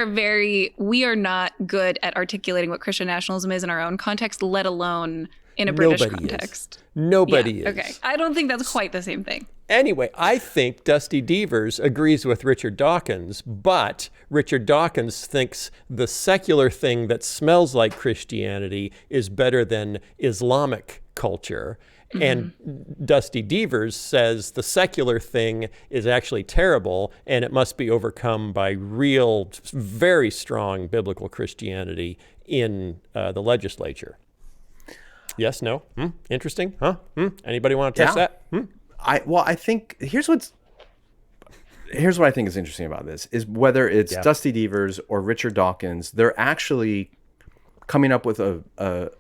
are not good at articulating what Christian nationalism is in our own context, let alone in a British context. Nobody is. Okay, I don't think that's quite the same thing. Anyway, I think Dusty Deavers agrees with Richard Dawkins, but Richard Dawkins thinks the secular thing that smells like Christianity is better than Islamic culture. Mm-hmm. And Dusty Deavers says the secular thing is actually terrible and it must be overcome by real, very strong biblical Christianity in the legislature. Yes, no? Interesting? Huh? Anybody want to test that? I think here's what I think is interesting about this is whether it's Dusty Deavers or Richard Dawkins, they're actually coming up with a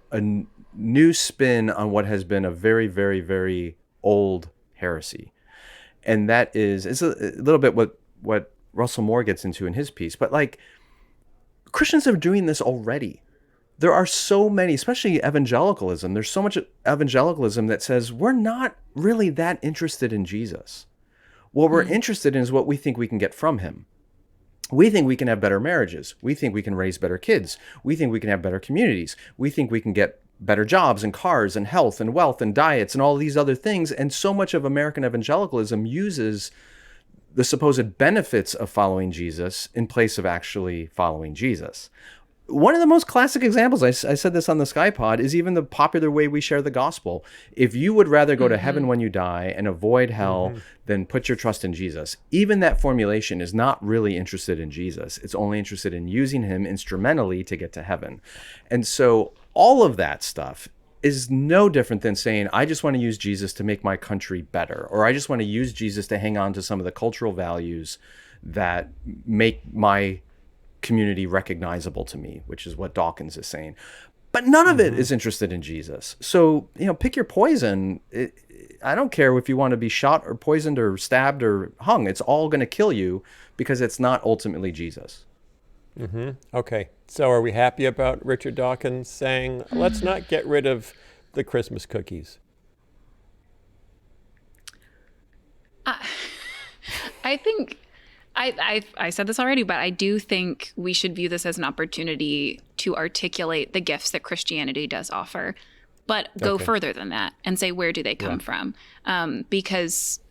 new spin on what has been a very, very, very old heresy. And that is, it's a little bit what Russell Moore gets into in his piece, but like Christians are doing this already. There are so many, especially evangelicalism. There's so much evangelicalism that says we're not really that interested in Jesus. What we're interested in is what we think we can get from him. We think we can have better marriages. We think we can raise better kids. We think we can have better communities. We think we can get better jobs and cars and health and wealth and diets and all these other things. And so much of American evangelicalism uses the supposed benefits of following Jesus in place of actually following Jesus. One of the most classic examples, I said this on the SkyPod, is even the popular way we share the gospel. If you would rather go to heaven when you die and avoid hell, then put your trust in Jesus. Even that formulation is not really interested in Jesus. It's only interested in using him instrumentally to get to heaven. And so all of that stuff is no different than saying, I just want to use Jesus to make my country better, or I just want to use Jesus to hang on to some of the cultural values that make my community recognizable to me, which is what Dawkins is saying. But none of it is interested in Jesus. So, pick your poison. I don't care if you want to be shot or poisoned or stabbed or hung. It's all going to kill you because it's not ultimately Jesus. Okay. So are we happy about Richard Dawkins saying, let's not get rid of the Christmas cookies? I think I said this already, but I do think we should view this as an opportunity to articulate the gifts that Christianity does offer, but go further than that and say, where do they come from? Because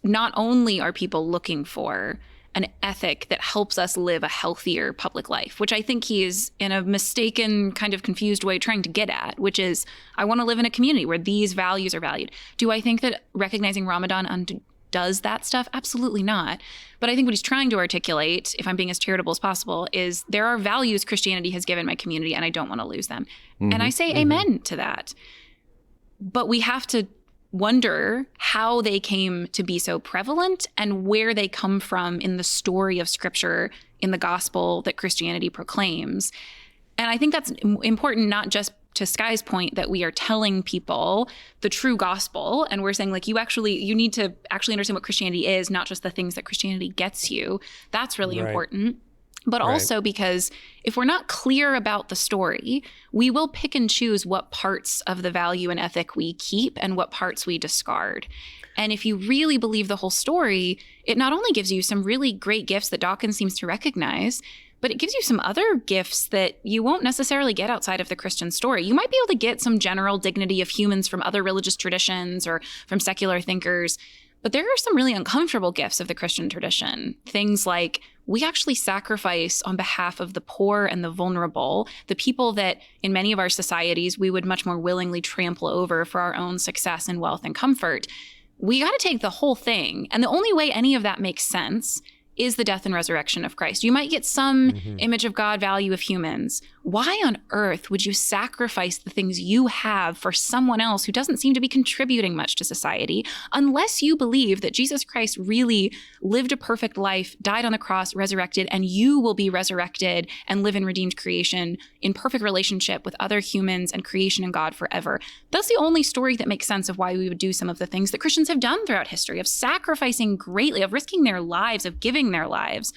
not only are people looking for an ethic that helps us live a healthier public life, which I think he is in a mistaken, kind of confused way trying to get at, which is, I want to live in a community where these values are valued. Do I think that recognizing Ramadan does that stuff? Absolutely not. But I think what he's trying to articulate, if I'm being as charitable as possible, is there are values Christianity has given my community and I don't want to lose them. And I say amen to that. But we have to wonder how they came to be so prevalent and where they come from in the story of Scripture, in the gospel that Christianity proclaims. And I think that's important, not just to Sky's point that we are telling people the true gospel, and we're saying, like, you need to actually understand what Christianity is, not just the things that Christianity gets you. That's really important. But also because if we're not clear about the story, we will pick and choose what parts of the value and ethic we keep and what parts we discard. And if you really believe the whole story, it not only gives you some really great gifts that Dawkins seems to recognize, but it gives you some other gifts that you won't necessarily get outside of the Christian story. You might be able to get some general dignity of humans from other religious traditions or from secular thinkers, but there are some really uncomfortable gifts of the Christian tradition. Things like we actually sacrifice on behalf of the poor and the vulnerable, the people that in many of our societies we would much more willingly trample over for our own success and wealth and comfort. We got to take the whole thing. And the only way any of that makes sense is the death and resurrection of Christ. You might get some image of God value of humans. Why on earth would you sacrifice the things you have for someone else who doesn't seem to be contributing much to society, unless you believe that Jesus Christ really lived a perfect life, died on the cross, resurrected, and you will be resurrected and live in redeemed creation in perfect relationship with other humans and creation and God forever? That's the only story that makes sense of why we would do some of the things that Christians have done throughout history, of sacrificing greatly, of risking their lives, of giving their lives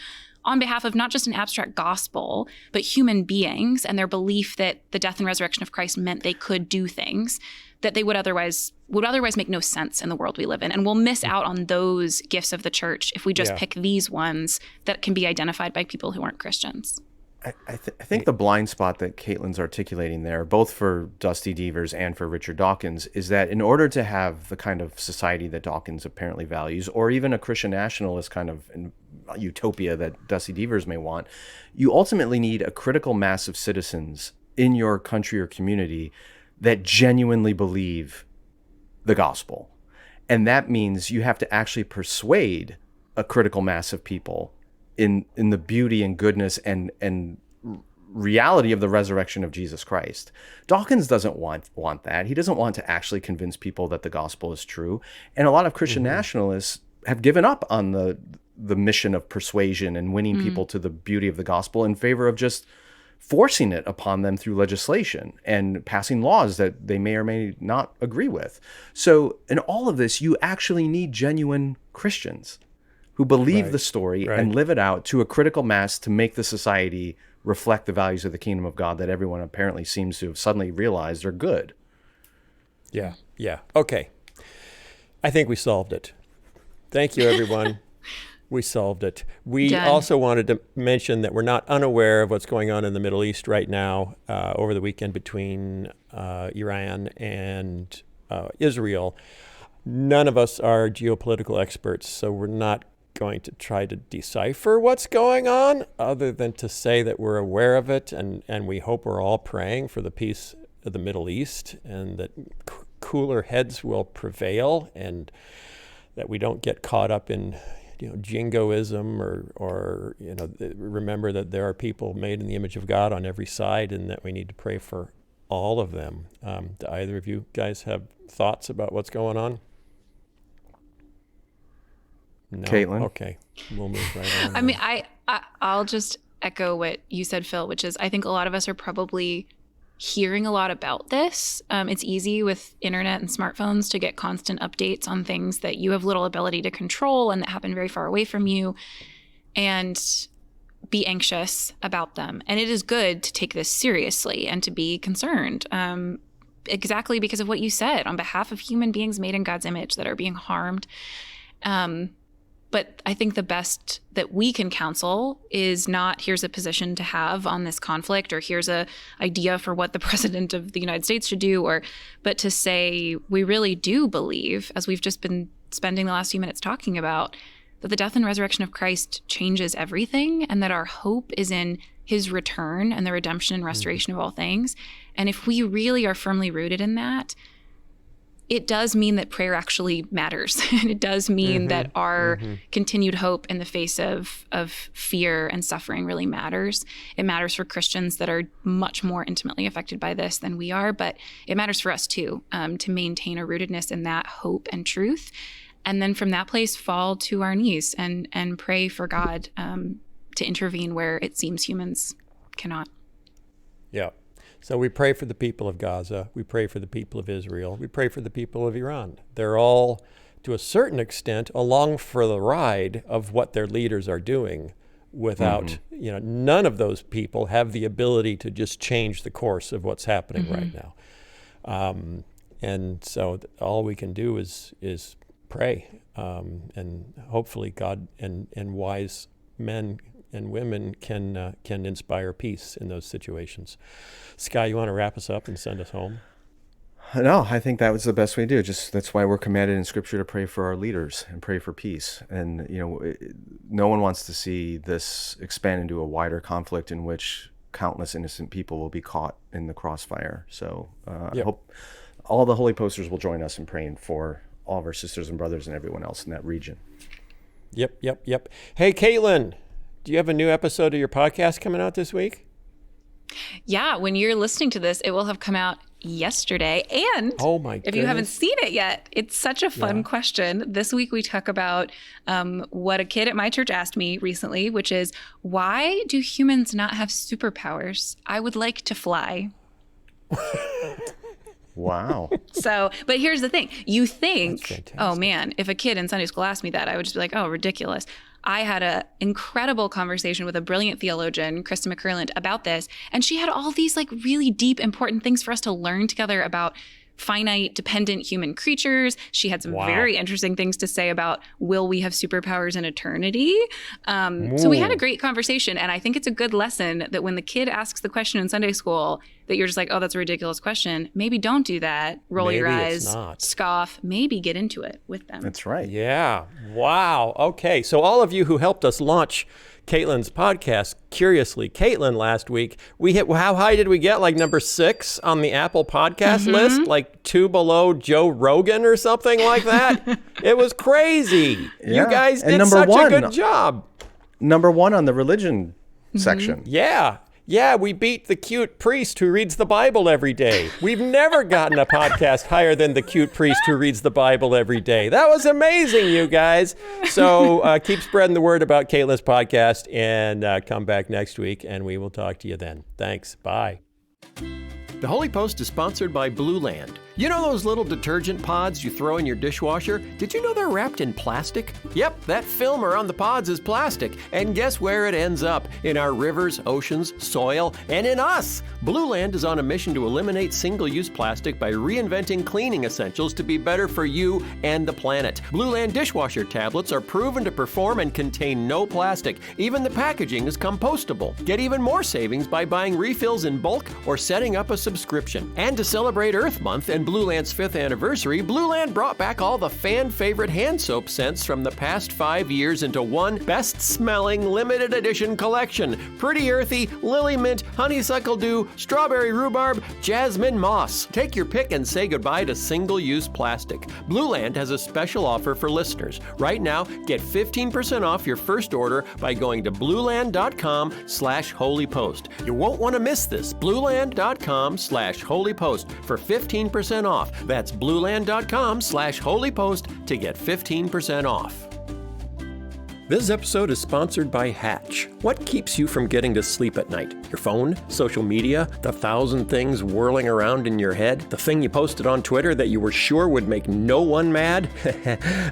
on behalf of not just an abstract gospel, but human beings and their belief that the death and resurrection of Christ meant they could do things that they would otherwise make no sense in the world we live in. And we'll miss out on those gifts of the church if we just pick these ones that can be identified by people who aren't Christians. I think the blind spot that Caitlin's articulating there, both for Dusty Deavers and for Richard Dawkins, is that in order to have the kind of society that Dawkins apparently values, or even a Christian nationalist kind of utopia that Dusty Deavers may want, you ultimately need a critical mass of citizens in your country or community that genuinely believe the gospel. And that means you have to actually persuade a critical mass of people in the beauty and goodness and reality of the resurrection of Jesus Christ. Dawkins doesn't want that. He doesn't want to actually convince people that the gospel is true. And a lot of Christian nationalists have given up on the mission of persuasion and winning people to the beauty of the gospel in favor of just forcing it upon them through legislation and passing laws that they may or may not agree with. So in all of this, you actually need genuine Christians who believe the story and live it out to a critical mass to make the society reflect the values of the kingdom of God that everyone apparently seems to have suddenly realized are good. Yeah. Okay. I think we solved it. Thank you, everyone. We solved it. We also wanted to mention that we're not unaware of what's going on in the Middle East right now over the weekend between Iran and Israel. None of us are geopolitical experts, so we're not going to try to decipher what's going on other than to say that we're aware of it and we hope we're all praying for the peace of the Middle East and that cooler heads will prevail and that we don't get caught up in jingoism or remember that there are people made in the image of God on every side and that we need to pray for all of them. Do either of you guys have thoughts about what's going on? No? Caitlin? Okay. We'll move right on. I mean, I'll just echo what you said, Phil, which is I think a lot of us are probably hearing a lot about this. It's easy with internet and smartphones to get constant updates on things that you have little ability to control and that happen very far away from you and be anxious about them. And it is good to take this seriously and to be concerned. Exactly because of what you said, on behalf of human beings made in God's image that are being harmed. But I think the best that we can counsel is not here's a position to have on this conflict or here's a idea for what the president of the United States should do, but to say we really do believe, as we've just been spending the last few minutes talking about, that the death and resurrection of Christ changes everything and that our hope is in his return and the redemption and restoration of all things. And if we really are firmly rooted in that, it does mean that prayer actually matters. And it does mean that our continued hope in the face of fear and suffering really matters. It matters for Christians that are much more intimately affected by this than we are, but it matters for us too, to maintain a rootedness in that hope and truth. And then from that place, fall to our knees and pray for God to intervene where it seems humans cannot. Yeah. So we pray for the people of Gaza. We pray for the people of Israel. We pray for the people of Iran. They're all, to a certain extent, along for the ride of what their leaders are doing without, none of those people have the ability to just change the course of what's happening right now. And so all we can do is pray. And hopefully God and wise men and women can inspire peace in those situations. Sky, you want to wrap us up and send us home? No, I think that was the best way to do it. That's why we're commanded in Scripture to pray for our leaders and pray for peace. And no one wants to see this expand into a wider conflict in which countless innocent people will be caught in the crossfire. So I hope all the holy posters will join us in praying for all of our sisters and brothers and everyone else in that region. Yep. Hey, Caitlin, do you have a new episode of your podcast coming out this week? Yeah, when you're listening to this, it will have come out yesterday. And oh my if you haven't seen it yet, it's such a fun question. This week we talk about what a kid at my church asked me recently, which is, why do humans not have superpowers? I would like to fly. Wow. So, but here's the thing. You think, oh man, if a kid in Sunday school asked me that, I would just be like, oh, ridiculous. I had an incredible conversation with a brilliant theologian, Krista McCurland, about this. And she had all these like really deep, important things for us to learn together about finite, dependent human creatures. She had some very interesting things to say about, will we have superpowers in eternity? So we had a great conversation. And I think it's a good lesson that when the kid asks the question in Sunday school, that you're just like, oh, that's a ridiculous question. Maybe don't do that. Roll your eyes, scoff, maybe get into it with them. That's right. Yeah. Wow. Okay. So all of you who helped us launch Caitlin's podcast, Curiously Caitlin, last week, we hit, how high did we get? Like number 6 on the Apple podcast list? Like 2 below Joe Rogan or something like that? It was crazy. Yeah. You guys did such a good job. Number 1 on the religion section. Yeah, we beat the cute priest who reads the Bible every day. We've never gotten a podcast higher than the cute priest who reads the Bible every day. That was amazing, you guys. So keep spreading the word about Caitlin's podcast and come back next week, and we will talk to you then. Thanks. Bye. The Holy Post is sponsored by Blueland. You know those little detergent pods you throw in your dishwasher? Did you know they're wrapped in plastic? Yep, that film around the pods is plastic. And guess where it ends up? In our rivers, oceans, soil, and in us. Blueland is on a mission to eliminate single-use plastic by reinventing cleaning essentials to be better for you and the planet. Blueland dishwasher tablets are proven to perform and contain no plastic. Even the packaging is compostable. Get even more savings by buying refills in bulk or setting up a subscription. And to celebrate Earth Month and Blueland's 5th anniversary, Blueland brought back all the fan-favorite hand soap scents from the past 5 years into one best-smelling limited edition collection. Pretty Earthy, Lily Mint, Honeysuckle Dew, Strawberry Rhubarb, Jasmine Moss. Take your pick and say goodbye to single-use plastic. Blueland has a special offer for listeners. Right now, get 15% off your first order by going to blueland.com/holypost. You won't want to miss this. Blueland.com/holypost for 15% off. That's blueland.com/holypost to get 15% off. This episode is sponsored by Hatch. What keeps you from getting to sleep at night? Your phone? Social media? The 1,000 things whirling around in your head? The thing you posted on Twitter that you were sure would make no one mad?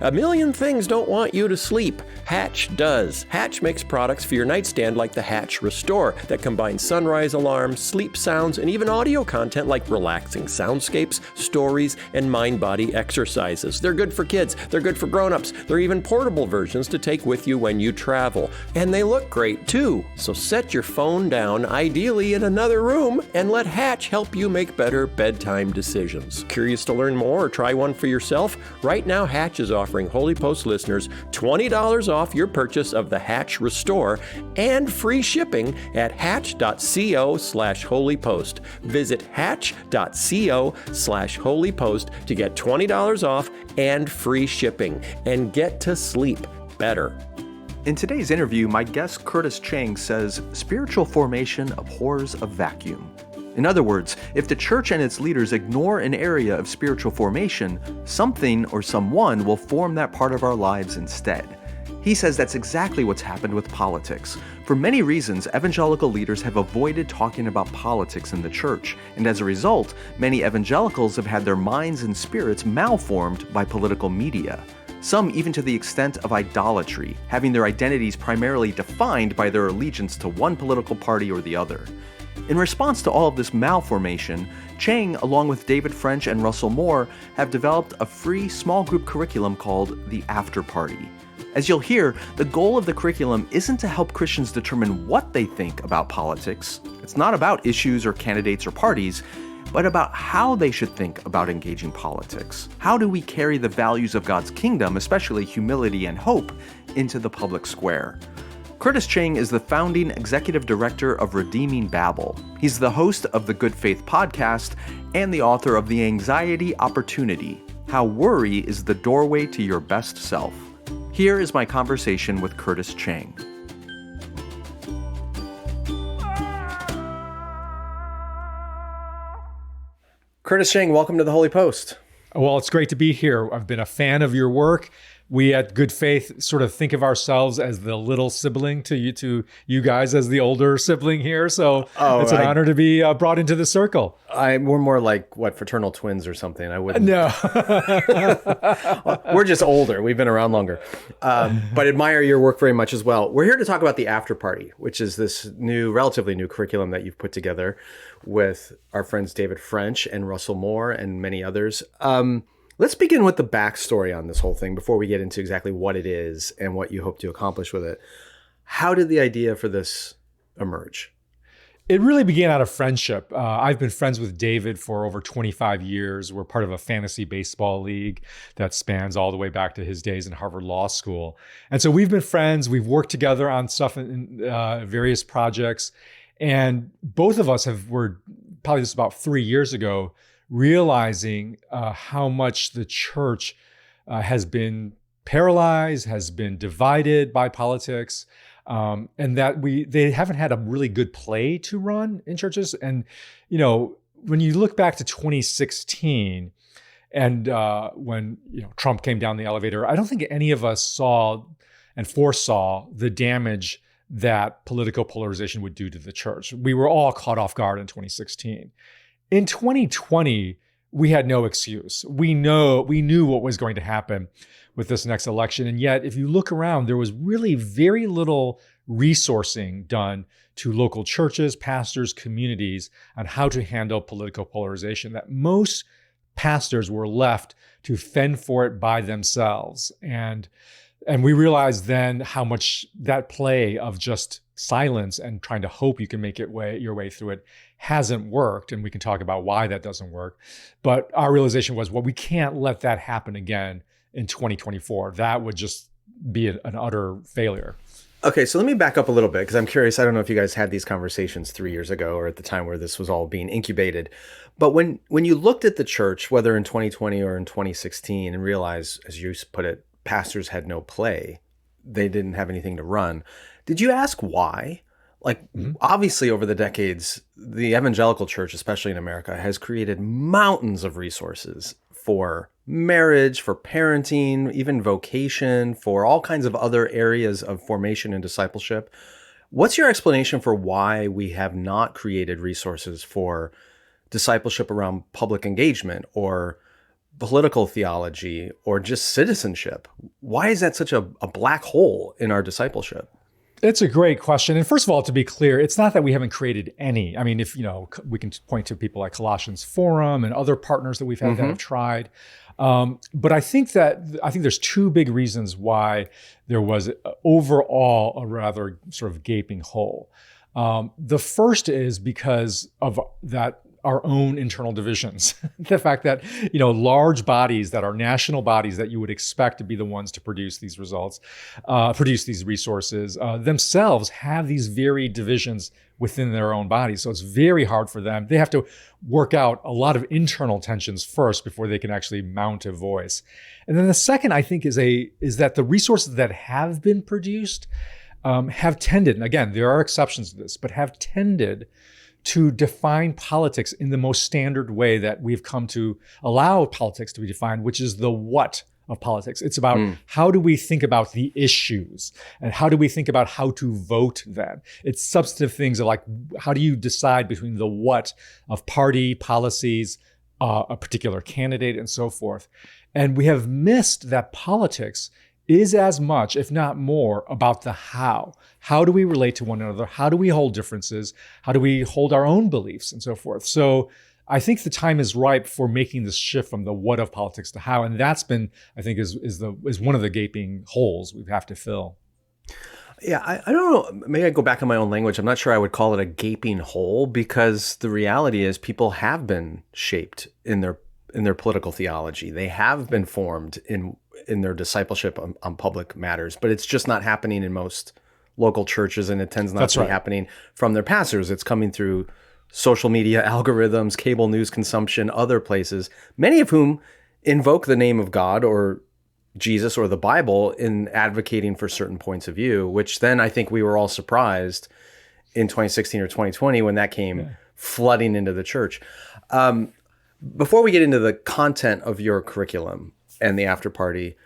A million things don't want you to sleep. Hatch does. Hatch makes products for your nightstand like the Hatch Restore that combine sunrise alarms, sleep sounds, and even audio content like relaxing soundscapes, stories, and mind-body exercises. They're good for kids. They're good for grown-ups. They're even portable versions to take with you when you travel. And they look great too. So set your phone down, ideally in another room, and let Hatch help you make better bedtime decisions. Curious to learn more or try one for yourself? Right now, Hatch is offering Holy Post listeners $20 off your purchase of the Hatch Restore and free shipping at hatch.co/holypost. Visit hatch.co/holypost to get $20 off and free shipping and get to sleep better. In today's interview, my guest Curtis Chang says spiritual formation abhors a vacuum. In other words, if the church and its leaders ignore an area of spiritual formation, something or someone will form that part of our lives instead. He says that's exactly what's happened with politics. For many reasons, evangelical leaders have avoided talking about politics in the church, and as a result, many evangelicals have had their minds and spirits malformed by political media. Some even to the extent of idolatry, having their identities primarily defined by their allegiance to one political party or the other. In response to all of this malformation, Chang, along with David French and Russel Moore, have developed a free small group curriculum called the After Party. As you'll hear, the goal of the curriculum isn't to help Christians determine what they think about politics. It's not about issues or candidates or parties, but about how they should think about engaging politics. How do we carry the values of God's kingdom, especially humility and hope, into the public square? Curtis Chang is the founding executive director of Redeeming Babel. He's the host of the Good Faith podcast and the author of The Anxiety Opportunity: How Worry is the Doorway to Your Best Self. Here is my conversation with Curtis Chang. Curtis Chang, welcome to the Holy Post. Well, it's great to be here. I've been a fan of your work. We at Good Faith sort of think of ourselves as the little sibling to you guys as the older sibling here. So it's an honor to be brought into the circle. We're more like, fraternal twins or something. I wouldn't. No. We're just older. We've been around longer. But admire your work very much as well. We're here to talk about the After Party, which is this relatively new curriculum that you've put together with our friends David French and Russel Moore and many others. Let's begin with the backstory on this whole thing before we get into exactly what it is and what you hope to accomplish with it. How did the idea for this emerge? It really began out of friendship. I've been friends with David for over 25 years. We're part of a fantasy baseball league that spans all the way back to his days in Harvard Law School. And so we've been friends. We've worked together on stuff in various projects. And both of us were probably just about 3 years ago, realizing how much the church has been paralyzed, has been divided by politics, and that they haven't had a really good play to run in churches. And, when you look back to 2016 and when, Trump came down the elevator, I don't think any of us saw and foresaw the damage that political polarization would do to the church. We were all caught off guard in 2016. In 2020, we had no excuse. We knew what was going to happen with this next election. And yet, if you look around, there was really very little resourcing done to local churches, pastors, communities on how to handle political polarization, that most pastors were left to fend for it by themselves. And we realized then how much that play of just silence and trying to hope you can make your way through it hasn't worked. And we can talk about why that doesn't work. But our realization was, we can't let that happen again in 2024. That would just be an utter failure. Okay, so let me back up a little bit because I'm curious. I don't know if you guys had these conversations 3 years ago or at the time where this was all being incubated. But when you looked at the church, whether in 2020 or in 2016, and realized, as you put it, pastors had no play, they didn't have anything to run. Did you ask why? Obviously over the decades, the evangelical church, especially in America, has created mountains of resources for marriage, for parenting, even vocation, for all kinds of other areas of formation and discipleship. What's your explanation for why we have not created resources for discipleship around public engagement or political theology or just citizenship? Why is that such a black hole in our discipleship? It's a great question. And first of all, to be clear, it's not that we haven't created any. I mean, if we can point to people like Colossians Forum and other partners that we've had that have tried. But I think there's two big reasons why there was overall a rather sort of gaping hole. The first is because of that our own internal divisions. The fact that, large bodies that are national bodies that you would expect to be the ones to produce these results, produce these resources, themselves have these very divisions within their own bodies. So it's very hard for them. They have to work out a lot of internal tensions first before they can actually mount a voice. And then the second, I think, is that the resources that have been produced have tended, and again, there are exceptions to this, but have tended to define politics in the most standard way that we've come to allow politics to be defined, which is the what of politics. It's about how do we think about the issues and how do we think about how to vote then? It's substantive things like how do you decide between the what of party, policies, a particular candidate, and so forth. And we have missed that politics is as much, if not more, about the how. How do we relate to one another? How do we hold differences? How do we hold our own beliefs and so forth? So I think the time is ripe for making this shift from the what of politics to how. And that's been, I think, is one of the gaping holes we have to fill. Yeah, I don't know. Maybe I go back in my own language. I'm not sure I would call it a gaping hole because the reality is people have been shaped in their political theology. They have been formed in their discipleship on public matters, but it's just not happening in most local churches, and it tends not to be happening from their pastors. It's coming through social media algorithms, cable news consumption, other places, many of whom invoke the name of God or Jesus or the Bible in advocating for certain points of view, which then I think we were all surprised in 2016 or 2020 when that came flooding into the church. Before we get into the content of your curriculum and the after party,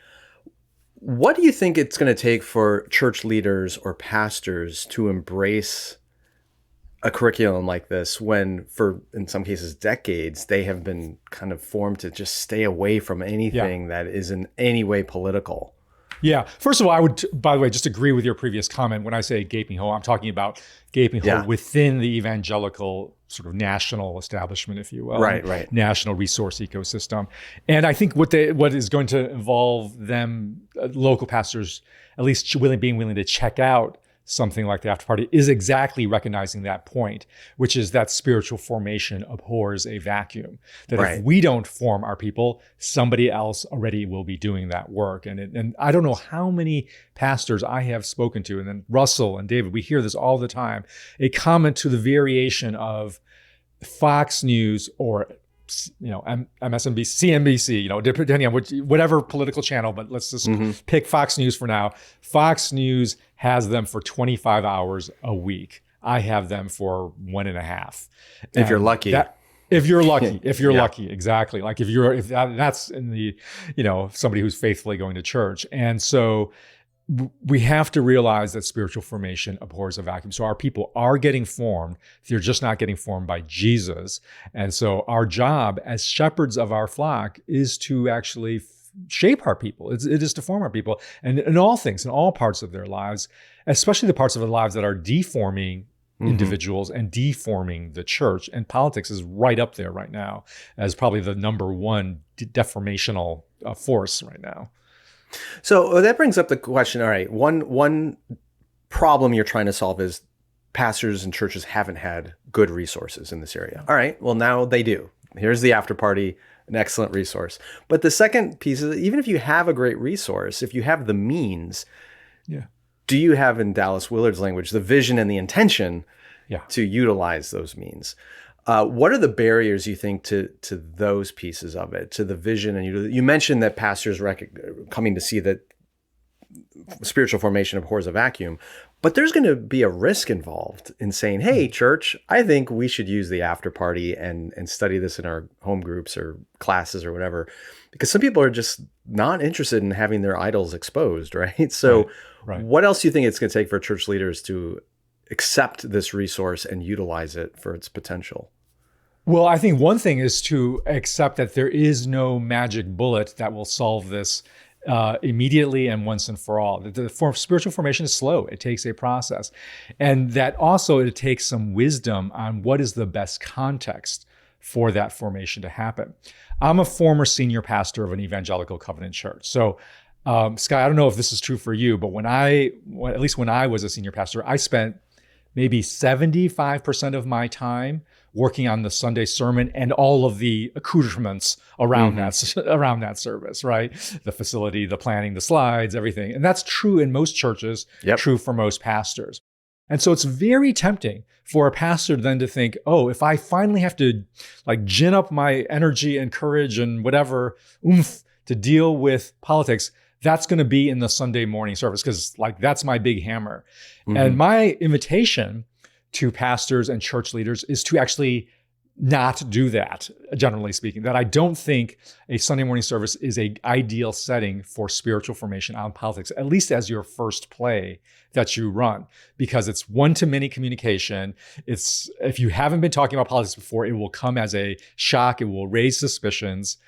what do you think it's going to take for church leaders or pastors to embrace a curriculum like this when, for in some cases decades, they have been kind of formed to just stay away from anything that is in any way political? Yeah. First of all, I would, by the way, just agree with your previous comment. When I say gaping hole, I'm talking about gaping hole within the evangelical sort of national establishment, if you will. Right. National resource ecosystem. And I think what is going to involve them, local pastors, at least being willing to check out something like the after party, is exactly recognizing that point, which is that spiritual formation abhors a vacuum. That if we don't form our people, somebody else already will be doing that work. And I don't know how many pastors I have spoken to, and then Russell and David, we hear this all the time, a comment to the variation of Fox News or MSNBC, CNBC, depending on whatever political channel, but let's just pick Fox News for now. Fox News has them for 25 hours a week. I have them for 1.5. If you're lucky. If you're lucky, exactly. Like if that's in the, somebody who's faithfully going to church. And so we have to realize that spiritual formation abhors a vacuum. So our people are getting formed. They're just not getting formed by Jesus. And so our job as shepherds of our flock is to actually shape our people. It is to form our people. And in all things, in all parts of their lives, especially the parts of their lives that are deforming individuals and deforming the church. And politics is right up there right now as probably the number one deformational force right now. So that brings up the question. All right, one problem you're trying to solve is pastors and churches haven't had good resources in this area. All right, well, now they do. Here's the after party, an excellent resource. But the second piece is, even if you have a great resource, if you have the means, do you have, in Dallas Willard's language, the vision and the intention to utilize those means? What are the barriers, you think, to those pieces of it, to the vision? And you mentioned that pastors coming to see that spiritual formation abhors a vacuum, but there's going to be a risk involved in saying, hey, church, I think we should use the after party and study this in our home groups or classes or whatever, because some people are just not interested in having their idols exposed, right? So what else do you think it's going to take for church leaders to accept this resource and utilize it for its potential? Well, I think one thing is to accept that there is no magic bullet that will solve this immediately and once and for all. The spiritual formation is slow. It takes a process. And that also it takes some wisdom on what is the best context for that formation to happen. I'm a former senior pastor of an evangelical covenant church. So, Sky, I don't know if this is true for you, but at least when I was a senior pastor, I spent maybe 75% of my time working on the Sunday sermon and all of the accoutrements around that service, right? The facility, the planning, the slides, everything. And that's true in most churches, true for most pastors. And so it's very tempting for a pastor then to think, oh, if I finally have to gin up my energy and courage and whatever oomph to deal with politics, that's going to be in the Sunday morning service because that's my big hammer. And my invitation to pastors and church leaders is to actually not do that, generally speaking, that I don't think a Sunday morning service is an ideal setting for spiritual formation on politics, at least as your first play that you run, because it's one-to-many communication. It's, if you haven't been talking about politics before, it will come as a shock. It will raise suspicions.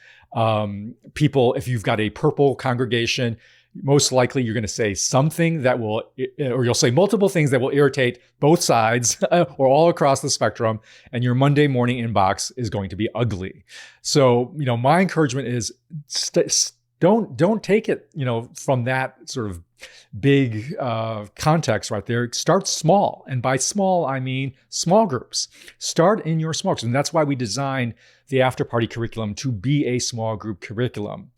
People, if you've got a purple congregation, most likely you're going to say something that will, or you'll say multiple things that will irritate both sides or all across the spectrum, and your Monday morning inbox is going to be ugly. So, my encouragement is don't take it, from that sort of big context right there. Start small. And by small, I mean small groups. Start in your small groups. And that's why we designed the after party curriculum to be a small group curriculum.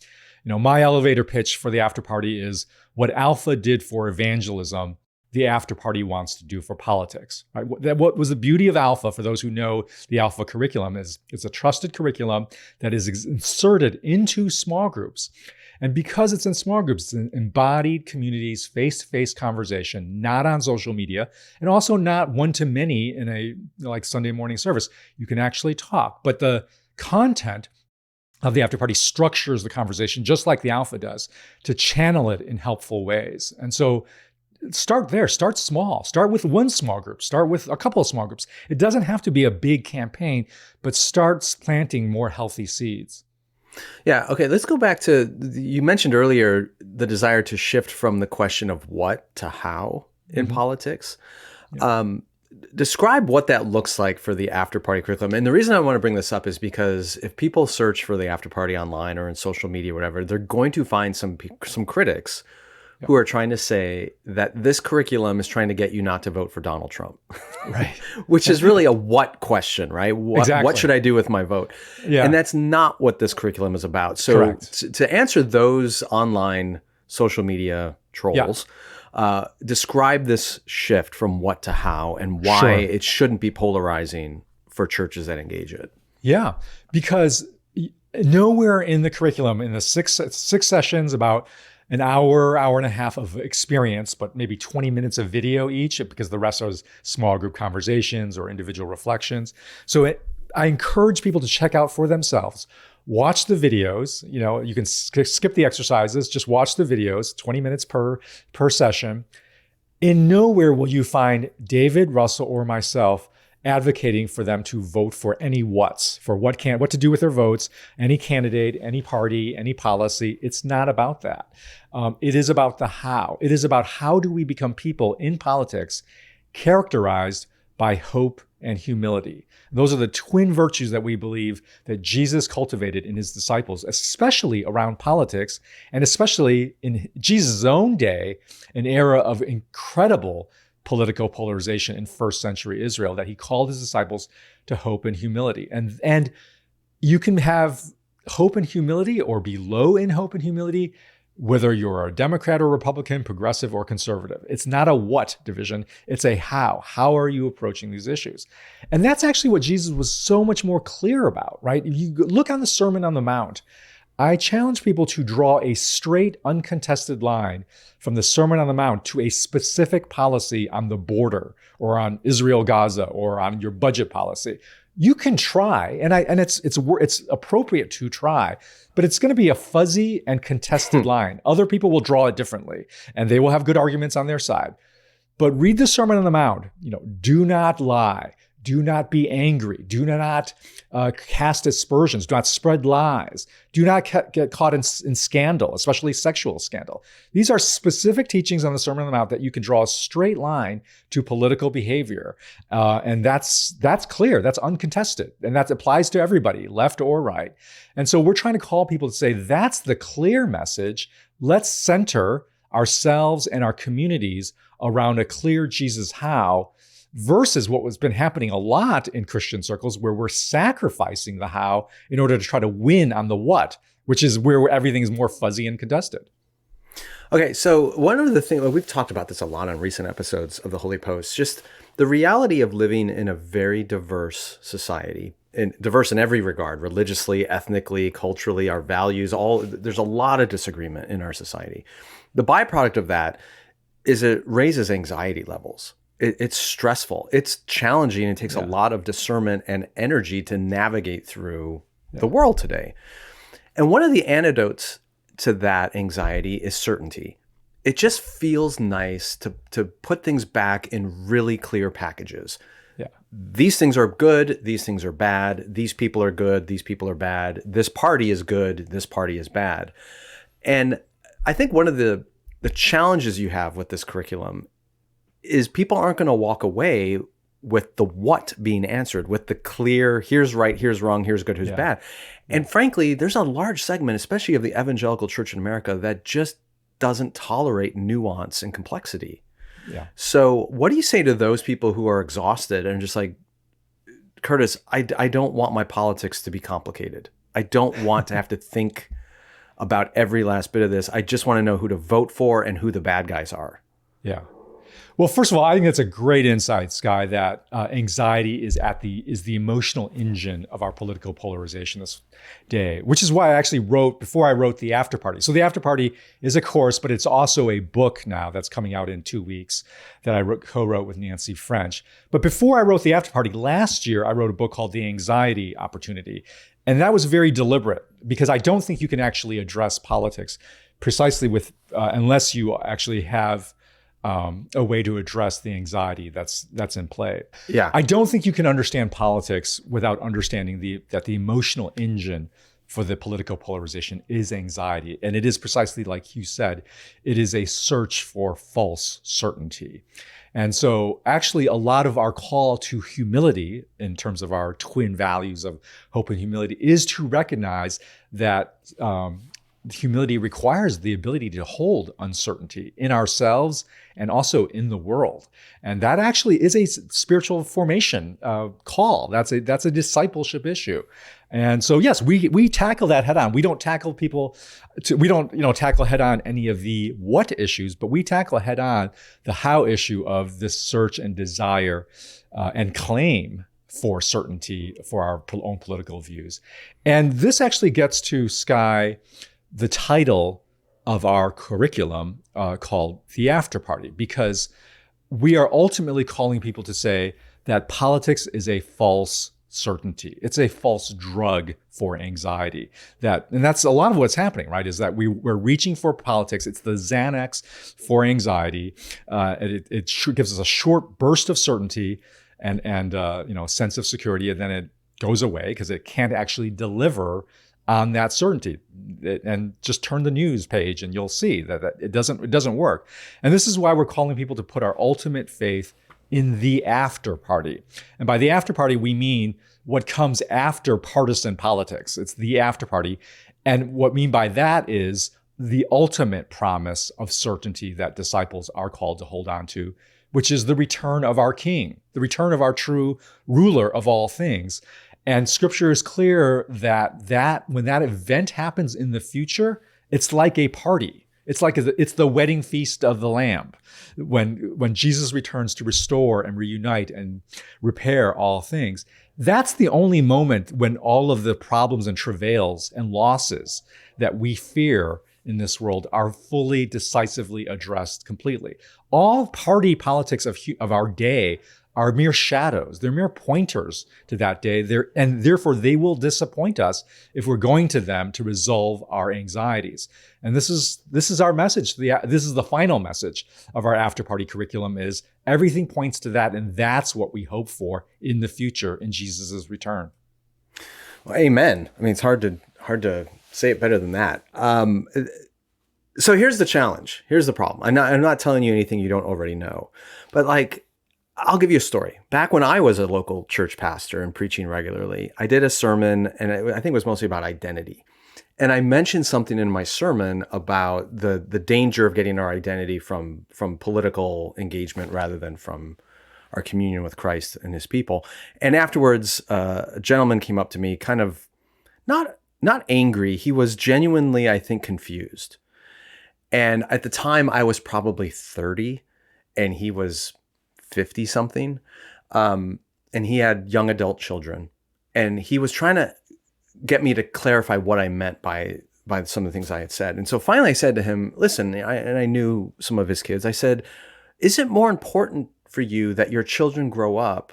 My elevator pitch for the after party is what Alpha did for evangelism, the after party wants to do for politics. Right? What was the beauty of Alpha, for those who know the Alpha curriculum, is it's a trusted curriculum that is inserted into small groups. And because it's in small groups, it's in embodied communities, face-to-face conversation, not on social media, and also not one-to-many in a like Sunday morning service. You can actually talk, but the content of the after party structures the conversation just like the Alpha does to channel it in helpful ways. And so start there, start small, start with one small group, start with a couple of small groups. It doesn't have to be a big campaign, but start planting more healthy seeds. Yeah. Okay. Let's go back to, you mentioned earlier the desire to shift from the question of what to how in politics. Yeah. Describe what that looks like for the after party curriculum. And the reason I want to bring this up is because if people search for the after party online or in social media, whatever, they're going to find some critics who are trying to say that this curriculum is trying to get you not to vote for Donald Trump. Right. Which is really a what question, right? What should I do with my vote? Yeah. And that's not what this curriculum is about. So to answer those online social media trolls, describe this shift from what to how and why it shouldn't be polarizing for churches that engage it. Yeah, because nowhere in the curriculum, in the six sessions, about an hour and a half of experience, but maybe 20 minutes of video each, because the rest are small group conversations or individual reflections. So I encourage people to check out for themselves. Watch the videos. You know, you can skip the exercises, just watch the videos, 20 minutes per session. In nowhere will you find David, Russell, or myself advocating for them to vote for any whats, for what to do with their votes, any candidate, any party, any policy. It's not about that. It is about the how. It is about how do we become people in politics characterized by hope and humility. Those are the twin virtues that we believe that Jesus cultivated in his disciples, especially around politics, and especially in Jesus' own day, an era of incredible political polarization in first century Israel, that he called his disciples to hope and humility. And you can have hope and humility or be low in hope and humility, whether you're a Democrat or Republican, progressive or conservative. It's not a what division, it's a how. How are you approaching these issues? And that's actually what Jesus was so much more clear about, right? If you look on the Sermon on the Mount, I challenge people to draw a straight, uncontested line from the Sermon on the Mount to a specific policy on the border or on Israel-Gaza or on your budget policy. You can try, and it's appropriate to try, but it's going to be a fuzzy and contested line. Other people will draw it differently, and they will have good arguments on their side. But read the Sermon on the Mount. You know, do not lie. Do not be angry. Do not cast aspersions. Do not spread lies. Do not get caught in scandal, especially sexual scandal. These are specific teachings on the Sermon on the Mount that you can draw a straight line to political behavior. And that's clear. That's uncontested. And that applies to everybody, left or right. And so we're trying to call people to say, that's the clear message. Let's center ourselves and our communities around a clear Jesus how, versus what has been happening a lot in Christian circles, where we're sacrificing the how in order to try to win on the what, which is where everything is more fuzzy and contested. Okay, so one of the things, we've talked about this a lot on recent episodes of the Holy Post, just the reality of living in a very diverse society, and diverse in every regard, religiously, ethnically, culturally, our values, there's a lot of disagreement in our society. The byproduct of that is it raises anxiety levels. It's stressful. It's challenging. It takes a lot of discernment and energy to navigate through the world today. And one of the antidotes to that anxiety is certainty. It just feels nice to put things back in really clear packages. Yeah. These things are good. These things are bad. These people are good. These people are bad. This party is good. This party is bad. And I think one of the challenges you have with this curriculum is people aren't going to walk away with the what being answered, with the clear, here's right, here's wrong, here's good, here's bad. And frankly, there's a large segment, especially of the evangelical church in America, that just doesn't tolerate nuance and complexity. Yeah. So what do you say to those people who are exhausted and just like, Curtis, I don't want my politics to be complicated. I don't want to have to think about every last bit of this. I just want to know who to vote for and who the bad guys are. Yeah. Well, first of all, I think it's a great insight, Sky, that anxiety is the emotional engine of our political polarization this day, which is why I actually before I wrote The After Party. So The After Party is a course, but it's also a book now that's coming out in 2 weeks that I co-wrote with Nancy French. But before I wrote The After Party last year, I wrote a book called The Anxiety Opportunity. And that was very deliberate because I don't think you can actually address politics precisely unless you actually have a way to address the anxiety that's in play. Yeah. I don't think you can understand politics without understanding that the emotional engine for the political polarization is anxiety. And it is precisely like you said, it is a search for false certainty. And so actually a lot of our call to humility in terms of our twin values of hope and humility is to recognize that humility requires the ability to hold uncertainty in ourselves and also in the world. And that actually is a spiritual formation call. That's a discipleship issue. And so, yes, we tackle that head on. We don't tackle tackle head on any of the what issues, but we tackle head on the how issue of this search and desire and claim for certainty for our own political views. And this actually gets to, Sky, the title of our curriculum called The After Party, because we are ultimately calling people to say that politics is a false certainty. It's a false drug for anxiety. And that's a lot of what's happening, right? Is that we're reaching for politics. It's the Xanax for anxiety. It gives us a short burst of certainty and a sense of security, and then it goes away because it can't actually deliver on that certainty. And just turn the news page and you'll see that it doesn't work. And this is why we're calling people to put our ultimate faith in the after party. And by the after party, we mean what comes after partisan politics. It's the after party. And what we mean by that is the ultimate promise of certainty that disciples are called to hold on to, which is the return of our King, the return of our true ruler of all things. And Scripture is clear that when that event happens in the future, it's like a party. It's the wedding feast of the Lamb, when Jesus returns to restore and reunite and repair all things. That's the only moment when all of the problems and travails and losses that we fear in this world are fully, decisively addressed completely. All party politics of our day are mere shadows. They're mere pointers to that day. And therefore, they will disappoint us if we're going to them to resolve our anxieties. And this is our message. This is the final message of our after party curriculum: is everything points to that, and that's what we hope for in the future in Jesus' return. Well, amen. I mean, it's hard to say it better than that. So here's the challenge. Here's the problem. I'm not telling you anything you don't already know, but I'll give you a story. Back when I was a local church pastor and preaching regularly, I did a sermon, and I think it was mostly about identity. And I mentioned something in my sermon about the danger of getting our identity from political engagement rather than from our communion with Christ and his people. And afterwards, a gentleman came up to me, kind of not angry. He was genuinely, I think, confused. And at the time, I was probably 30 and he was 50 something. And he had young adult children. And he was trying to get me to clarify what I meant by some of the things I had said. And so finally I said to him, listen, and I knew some of his kids, I said, is it more important for you that your children grow up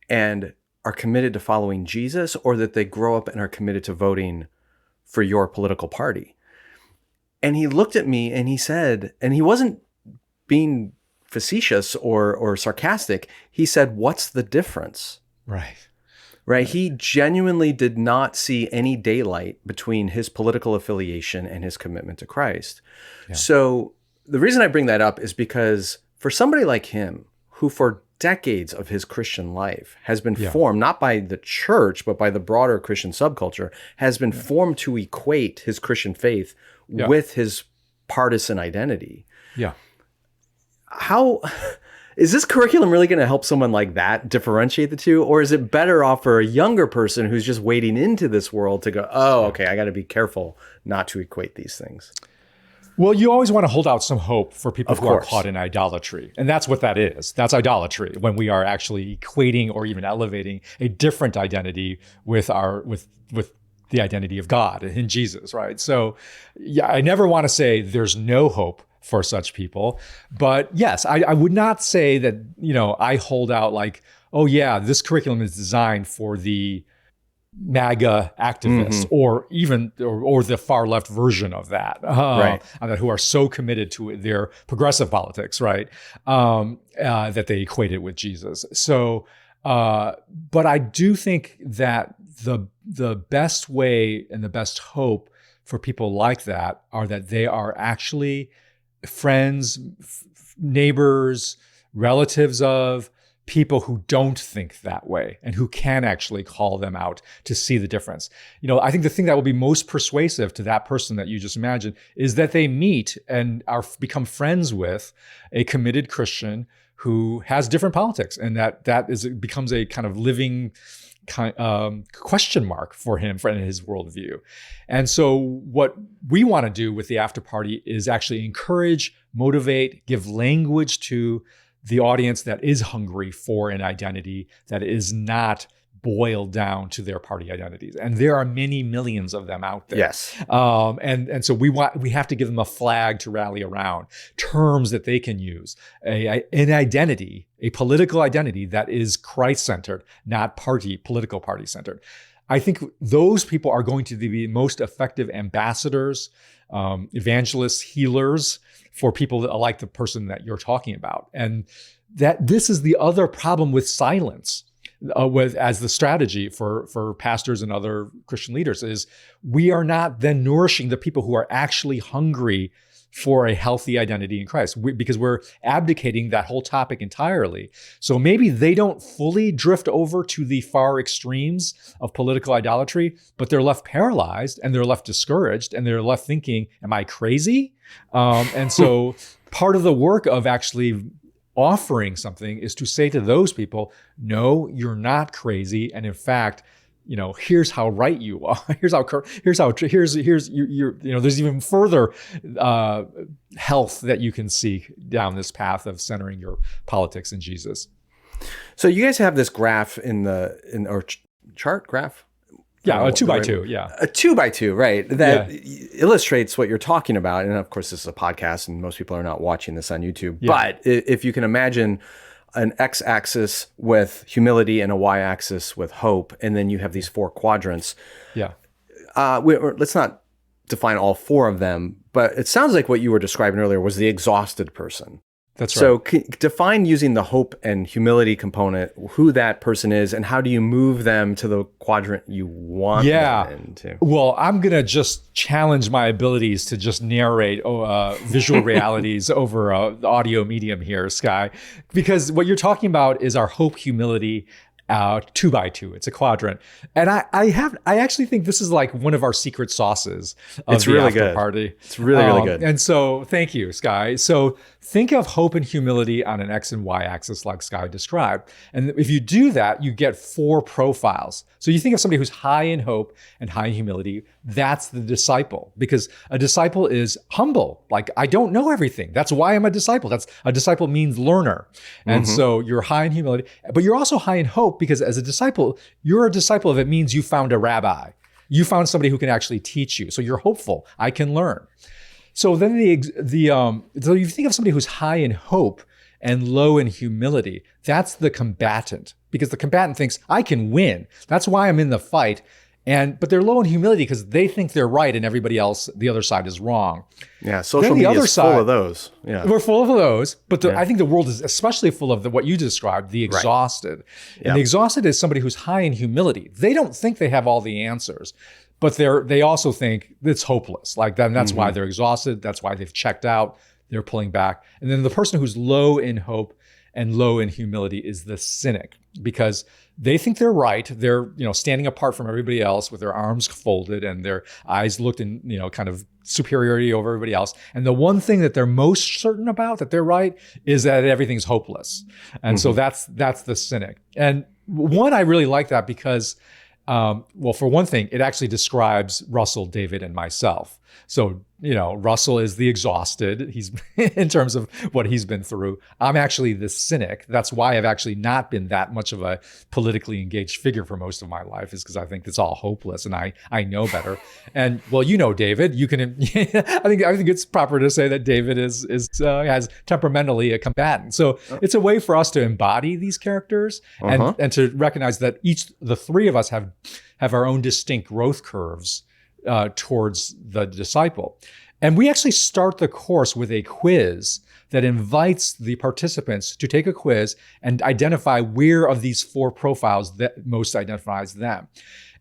and are committed to following Jesus, or that they grow up and are committed to voting for your political party? And he looked at me and he said, and he wasn't being facetious or sarcastic, he said, what's the difference? Right. He genuinely did not see any daylight between his political affiliation and his commitment to Christ. Yeah. So the reason I bring that up is because for somebody like him, who for decades of his Christian life has been formed, not by the church, but by the broader Christian subculture, has been formed to equate his Christian faith with his partisan identity. Yeah. How is this curriculum really going to help someone like that differentiate the two? Or is it better off for a younger person who's just wading into this world to go, oh, okay, I got to be careful not to equate these things? Well, you always want to hold out some hope for people who are course. caught in idolatry. And that's what that is. That's idolatry, when we are actually equating or even elevating a different identity with the identity of God in Jesus, right? So yeah, I never want to say there's no hope for such people. But yes, I would not say that, I hold out like, oh yeah, this curriculum is designed for the MAGA activists or even or the far left version of that, Right. Who are so committed to their progressive politics, right? That they equate it with Jesus. So, but I do think that the best way and the best hope for people like that are that they are actually friends, neighbors, relatives of people who don't think that way and who can actually call them out to see the difference. I think the thing that will be most persuasive to that person that you just imagined is that they meet and become friends with a committed Christian who has different politics, and it becomes a kind of living question mark for him in his worldview. And so what we want to do with the after party is actually encourage, motivate, give language to the audience that is hungry for an identity that is not boiled down to their party identities. And there are many millions of them out there. Yes. And so we have to give them a flag to rally around, terms that they can use, an identity, a political identity that is Christ-centered, not political party-centered. I think those people are going to be the most effective ambassadors, evangelists, healers for people that are like the person that you're talking about. And that this is the other problem with silence, as the strategy for pastors and other Christian leaders, is we are not then nourishing the people who are actually hungry for a healthy identity in Christ, because we're abdicating that whole topic entirely. So maybe they don't fully drift over to the far extremes of political idolatry, but they're left paralyzed and they're left discouraged and they're left thinking, am I crazy? And so part of the work of actually offering something is to say to those people, no, you're not crazy. And in fact, here's how right you are. Here's there's even further health that you can seek down this path of centering your politics in Jesus. So you guys have this graph chart graph? Yeah, a 2x2. Yeah, a 2x2, right? That illustrates what you're talking about. And of course, this is a podcast, and most people are not watching this on YouTube. Yeah. But if you can imagine an x-axis with humility and a y-axis with hope, and then you have these 4 quadrants. Yeah. Let's not define all 4 of them, but it sounds like what you were describing earlier was the exhausted person. That's right. So define, using the hope and humility component, who that person is, and how do you move them to the quadrant you want them into? Well, I'm going to just challenge my abilities to just narrate visual realities over the audio medium here, Sky, because what you're talking about is our hope, humility, 2x2. It's a quadrant. And I actually think this is like one of our secret sauces of the after party. It's really, really good. And so thank you, Sky. So think of hope and humility on an X and Y axis like Sky described. And if you do that, you get 4 profiles. So you think of somebody who's high in hope and high in humility. That's the disciple, because a disciple is humble. Like, I don't know everything. That's why I'm a disciple. A disciple means learner. And so you're high in humility, but you're also high in hope, because as a disciple, you're a disciple if it means you found a rabbi. You found somebody who can actually teach you. So you're hopeful. I can learn. So then so you think of somebody who's high in hope and low in humility. That's the combatant, because the combatant thinks, I can win. That's why I'm in the fight. But they're low in humility because they think they're right and everybody else, the other side, is wrong. Yeah, social media is full of those. Yeah, we're full of those. But I think the world is especially full of what you described, the exhausted. Right. And the exhausted is somebody who's high in humility. They don't think they have all the answers, but they also think it's hopeless. Like that, and that's why they're exhausted. That's why they've checked out. They're pulling back. And then the person who's low in hope and low in humility is the cynic, because they think they're right. They're, standing apart from everybody else with their arms folded and their eyes looked in, kind of superiority over everybody else. And the one thing that they're most certain about, that they're right, is that everything's hopeless. And so that's the cynic. And I really like that because, for one thing, it actually describes Russell, David, and myself. So, Russell is the exhausted. He's in terms of what he's been through. I'm actually the cynic. That's why I've actually not been that much of a politically engaged figure for most of my life, is because I think it's all hopeless and I know better. And well, David, you can, I think it's proper to say that David has temperamentally a combatant. So it's a way for us to embody these characters and to recognize that the three of us have our own distinct growth curves towards the disciple. And we actually start the course with a quiz that invites the participants to take a quiz and identify where of these four profiles that most identifies them.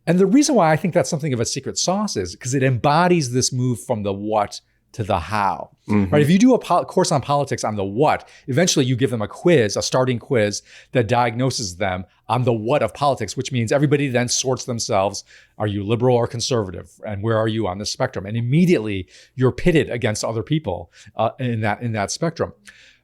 And the reason why I think that's something of a secret sauce is because it embodies this move from the what to the how, right? If you do a course on politics on the what, eventually you give them a starting quiz that diagnoses them on the what of politics, which means everybody then sorts themselves. Are you liberal or conservative? And where are you on the spectrum? And immediately you're pitted against other people in that spectrum.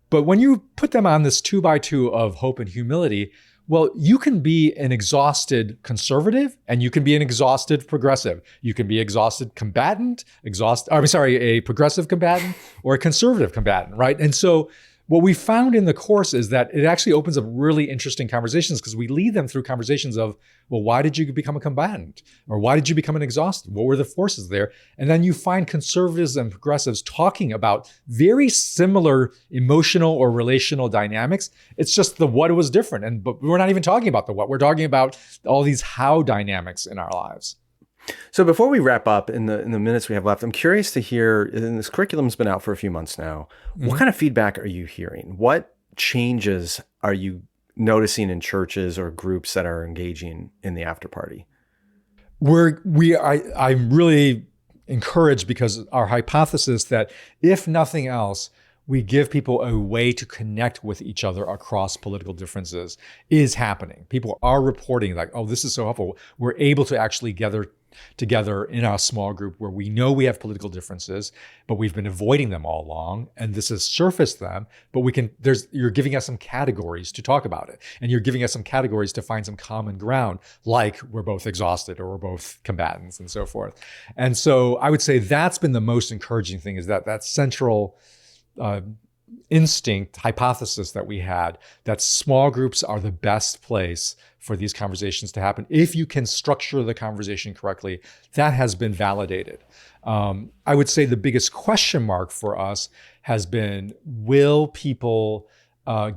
But when you put them on this 2x2 of hope and humility, well, you can be an exhausted conservative and you can be an exhausted progressive. You can be exhausted combatant, a progressive combatant or a conservative combatant, right? And so what we found in the course is that it actually opens up really interesting conversations because we lead them through conversations of, well, why did you become a combatant? Or why did you become an exhausted? What were the forces there? And then you find conservatives and progressives talking about very similar emotional or relational dynamics. It's just the what was different. But we're not even talking about the what. We're talking about all these how dynamics in our lives. So before we wrap up in the minutes we have left, I'm curious to hear, and this curriculum's been out for a few months now, what kind of feedback are you hearing? What changes are you noticing in churches or groups that are engaging in the after party? I'm really encouraged because our hypothesis that if nothing else, we give people a way to connect with each other across political differences is happening. People are reporting like, oh, this is so helpful. We're able to actually gather together in our small group where we know we have political differences, but we've been avoiding them all along. And this has surfaced them, but you're giving us some categories to talk about it. And you're giving us some categories to find some common ground, like we're both exhausted or we're both combatants and so forth. And so I would say that's been the most encouraging thing, is that central instinct hypothesis that we had, that small groups are the best place for these conversations to happen. If you can structure the conversation correctly, that has been validated. I would say the biggest question mark for us has been, will people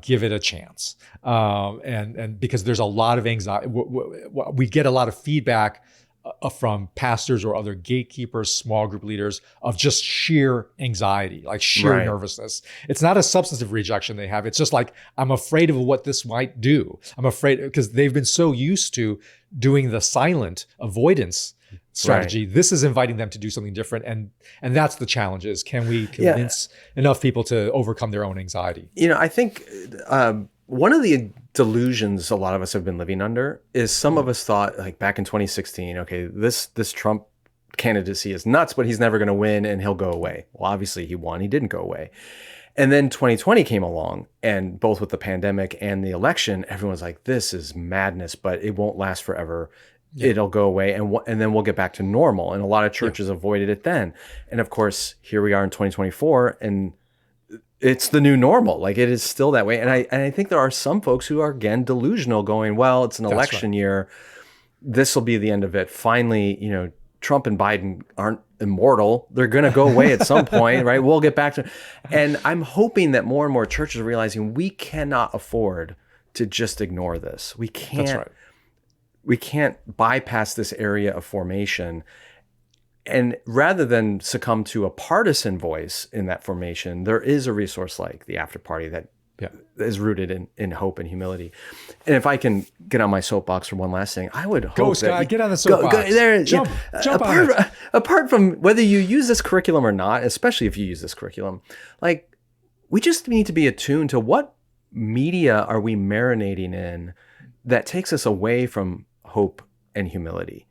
give it a chance? And because there's a lot of anxiety, we get a lot of feedback from pastors or other gatekeepers, small group leaders, of just sheer anxiety, like sheer nervousness. It's not a substantive rejection they have. It's just like, I'm afraid of what this might do. I'm afraid because they've been so used to doing the silent avoidance strategy. This is inviting them to do something different. And that's the challenge, is can we convince enough people to overcome their own anxiety? I think one of the delusions a lot of us have been living under is some of us thought, like back in 2016, okay, this Trump candidacy is nuts, but he's never going to win and he'll go away. Well, obviously he won, he didn't go away. And then 2020 came along, and both with the pandemic and the election, everyone's like, this is madness, but it won't last forever. It'll go away and then we'll get back to normal. And a lot of churches avoided it then. And of course, here we are in 2024, and it's the new normal. Like, it is still that way. And I think there are some folks who are, again, delusional, going, well, it's an election year. This will be the end of it. Finally, Trump and Biden aren't immortal. They're going to go away at some point, right? We'll get back to. And I'm hoping that more and more churches are realizing we cannot afford to just ignore this. We can't. That's right. We can't bypass this area of formation. And rather than succumb to a partisan voice in that formation, there is a resource like the After Party that is rooted in hope and humility. And if I can get on my soapbox for one last thing, I would hope Go, Sky, get on the soapbox. Jump on it. Apart from whether you use this curriculum or not, especially if you use this curriculum, like, we just need to be attuned to what media are we marinating in that takes us away from hope and humility.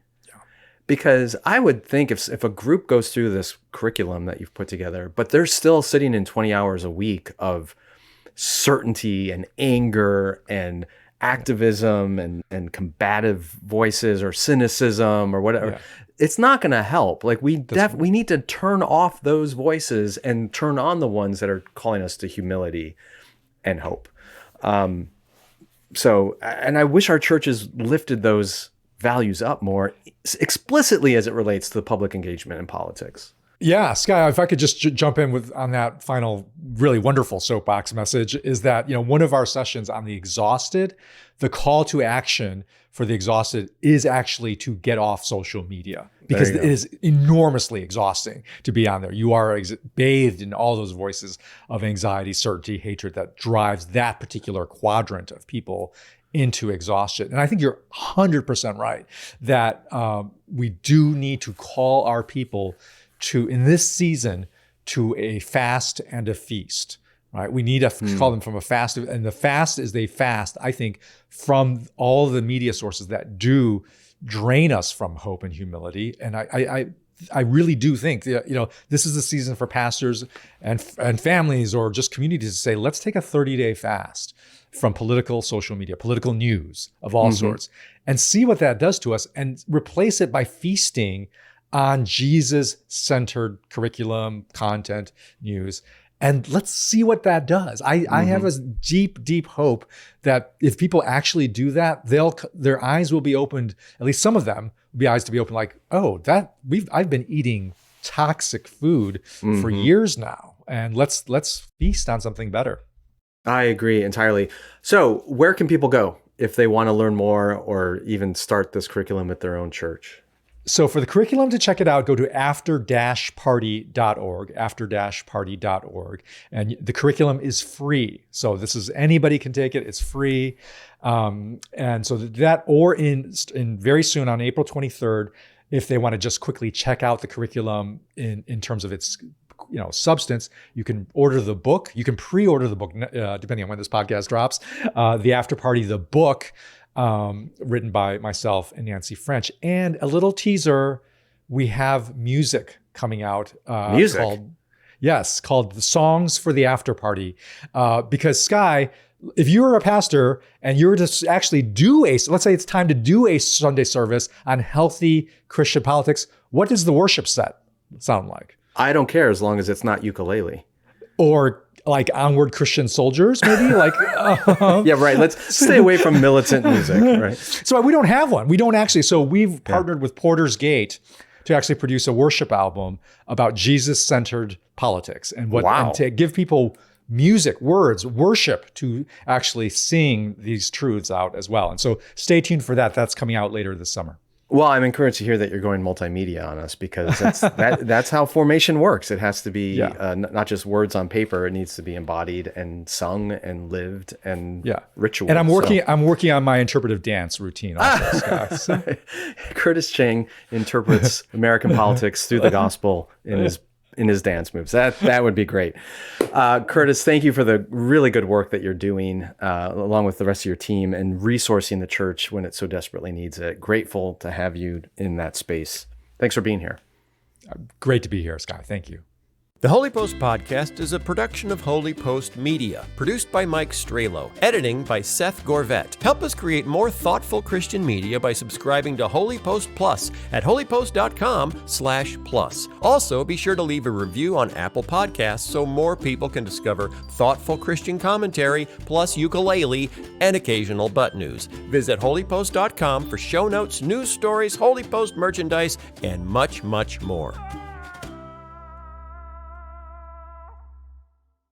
Because I would think if a group goes through this curriculum that you've put together, but they're still sitting in 20 hours a week of certainty and anger and activism and combative voices or cynicism or whatever, it's not going to help. Like we need to turn off those voices and turn on the ones that are calling us to humility and hope. So, and I wish our churches lifted those values up more explicitly as it relates to the public engagement in politics. Yeah, Sky, if I could just jump in on that final really wonderful soapbox message, is that, one of our sessions on the exhausted, the call to action for the exhausted is actually to get off social media, because it is enormously exhausting to be on there. You are bathed in all those voices of anxiety, certainty, hatred that drives that particular quadrant of people into exhaustion. And I think you're 100% right that we do need to call our people to, in this season, to a fast and a feast, right? We need to call them from a fast, and the fast is they fast, I think, from all the media sources that do drain us from hope and humility. And I really do think that, this is the season for pastors and families or just communities to say, let's take a 30-day fast from political social media, political news of all sorts, and see what that does to us, and replace it by feasting on Jesus-centered curriculum, content, news. And let's see what that does. I have a deep, deep hope that if people actually do that, their eyes will be opened, at least some of them will be eyes to be open, like, oh, I've been eating toxic food for years now. And let's feast on something better. I agree entirely. So where can people go if they want to learn more or even start this curriculum at their own church? So for the curriculum, to check it out, go to after-party.org, after-party.org. And the curriculum is free. So anybody can take it. It's free. And so that, or in very soon on April 23rd, if they want to just quickly check out the curriculum in terms of its substance, you can order the book. You can pre-order the book, depending on when this podcast drops. The After Party, the book, written by myself and Nancy French. And a little teaser, we have music coming out. Music? Called The Songs for the After Party. Because Sky, if you're a pastor and you're to actually let's say it's time to do a Sunday service on healthy Christian politics, what does the worship set sound like? I don't care as long as it's not ukulele. Or like Onward Christian Soldiers, maybe? Yeah, right. Let's stay away from militant music, right? So we don't have one. We don't actually. So we've partnered with Porter's Gate to actually produce a worship album about Jesus-centered politics and and to give people music, words, worship to actually sing these truths out as well. And so stay tuned for that. That's coming out later this summer. Well, I'm encouraged to hear that you're going multimedia on us, because that's how formation works. It has to be not just words on paper. It needs to be embodied and sung and lived and ritual. And I'm working on my interpretive dance routine also, Scott. Curtis Chang interprets American politics through the gospel in his dance moves. That would be great. Curtis, thank you for the really good work that you're doing, along with the rest of your team, and resourcing the church when it so desperately needs it. Grateful to have you in that space. Thanks for being here. Great to be here, Sky. Thank you. The HOLYPOST podcast is a production of HOLYPOST Media, produced by Mike Strelo, editing by Seth Gorvet. Help us create more thoughtful Christian media by subscribing to HOLYPOST Plus at holypost.com/plus. Also, be sure to leave a review on Apple Podcasts so more people can discover thoughtful Christian commentary, plus ukulele and occasional butt news. Visit holypost.com for show notes, news stories, HOLYPOST merchandise, and much, much more.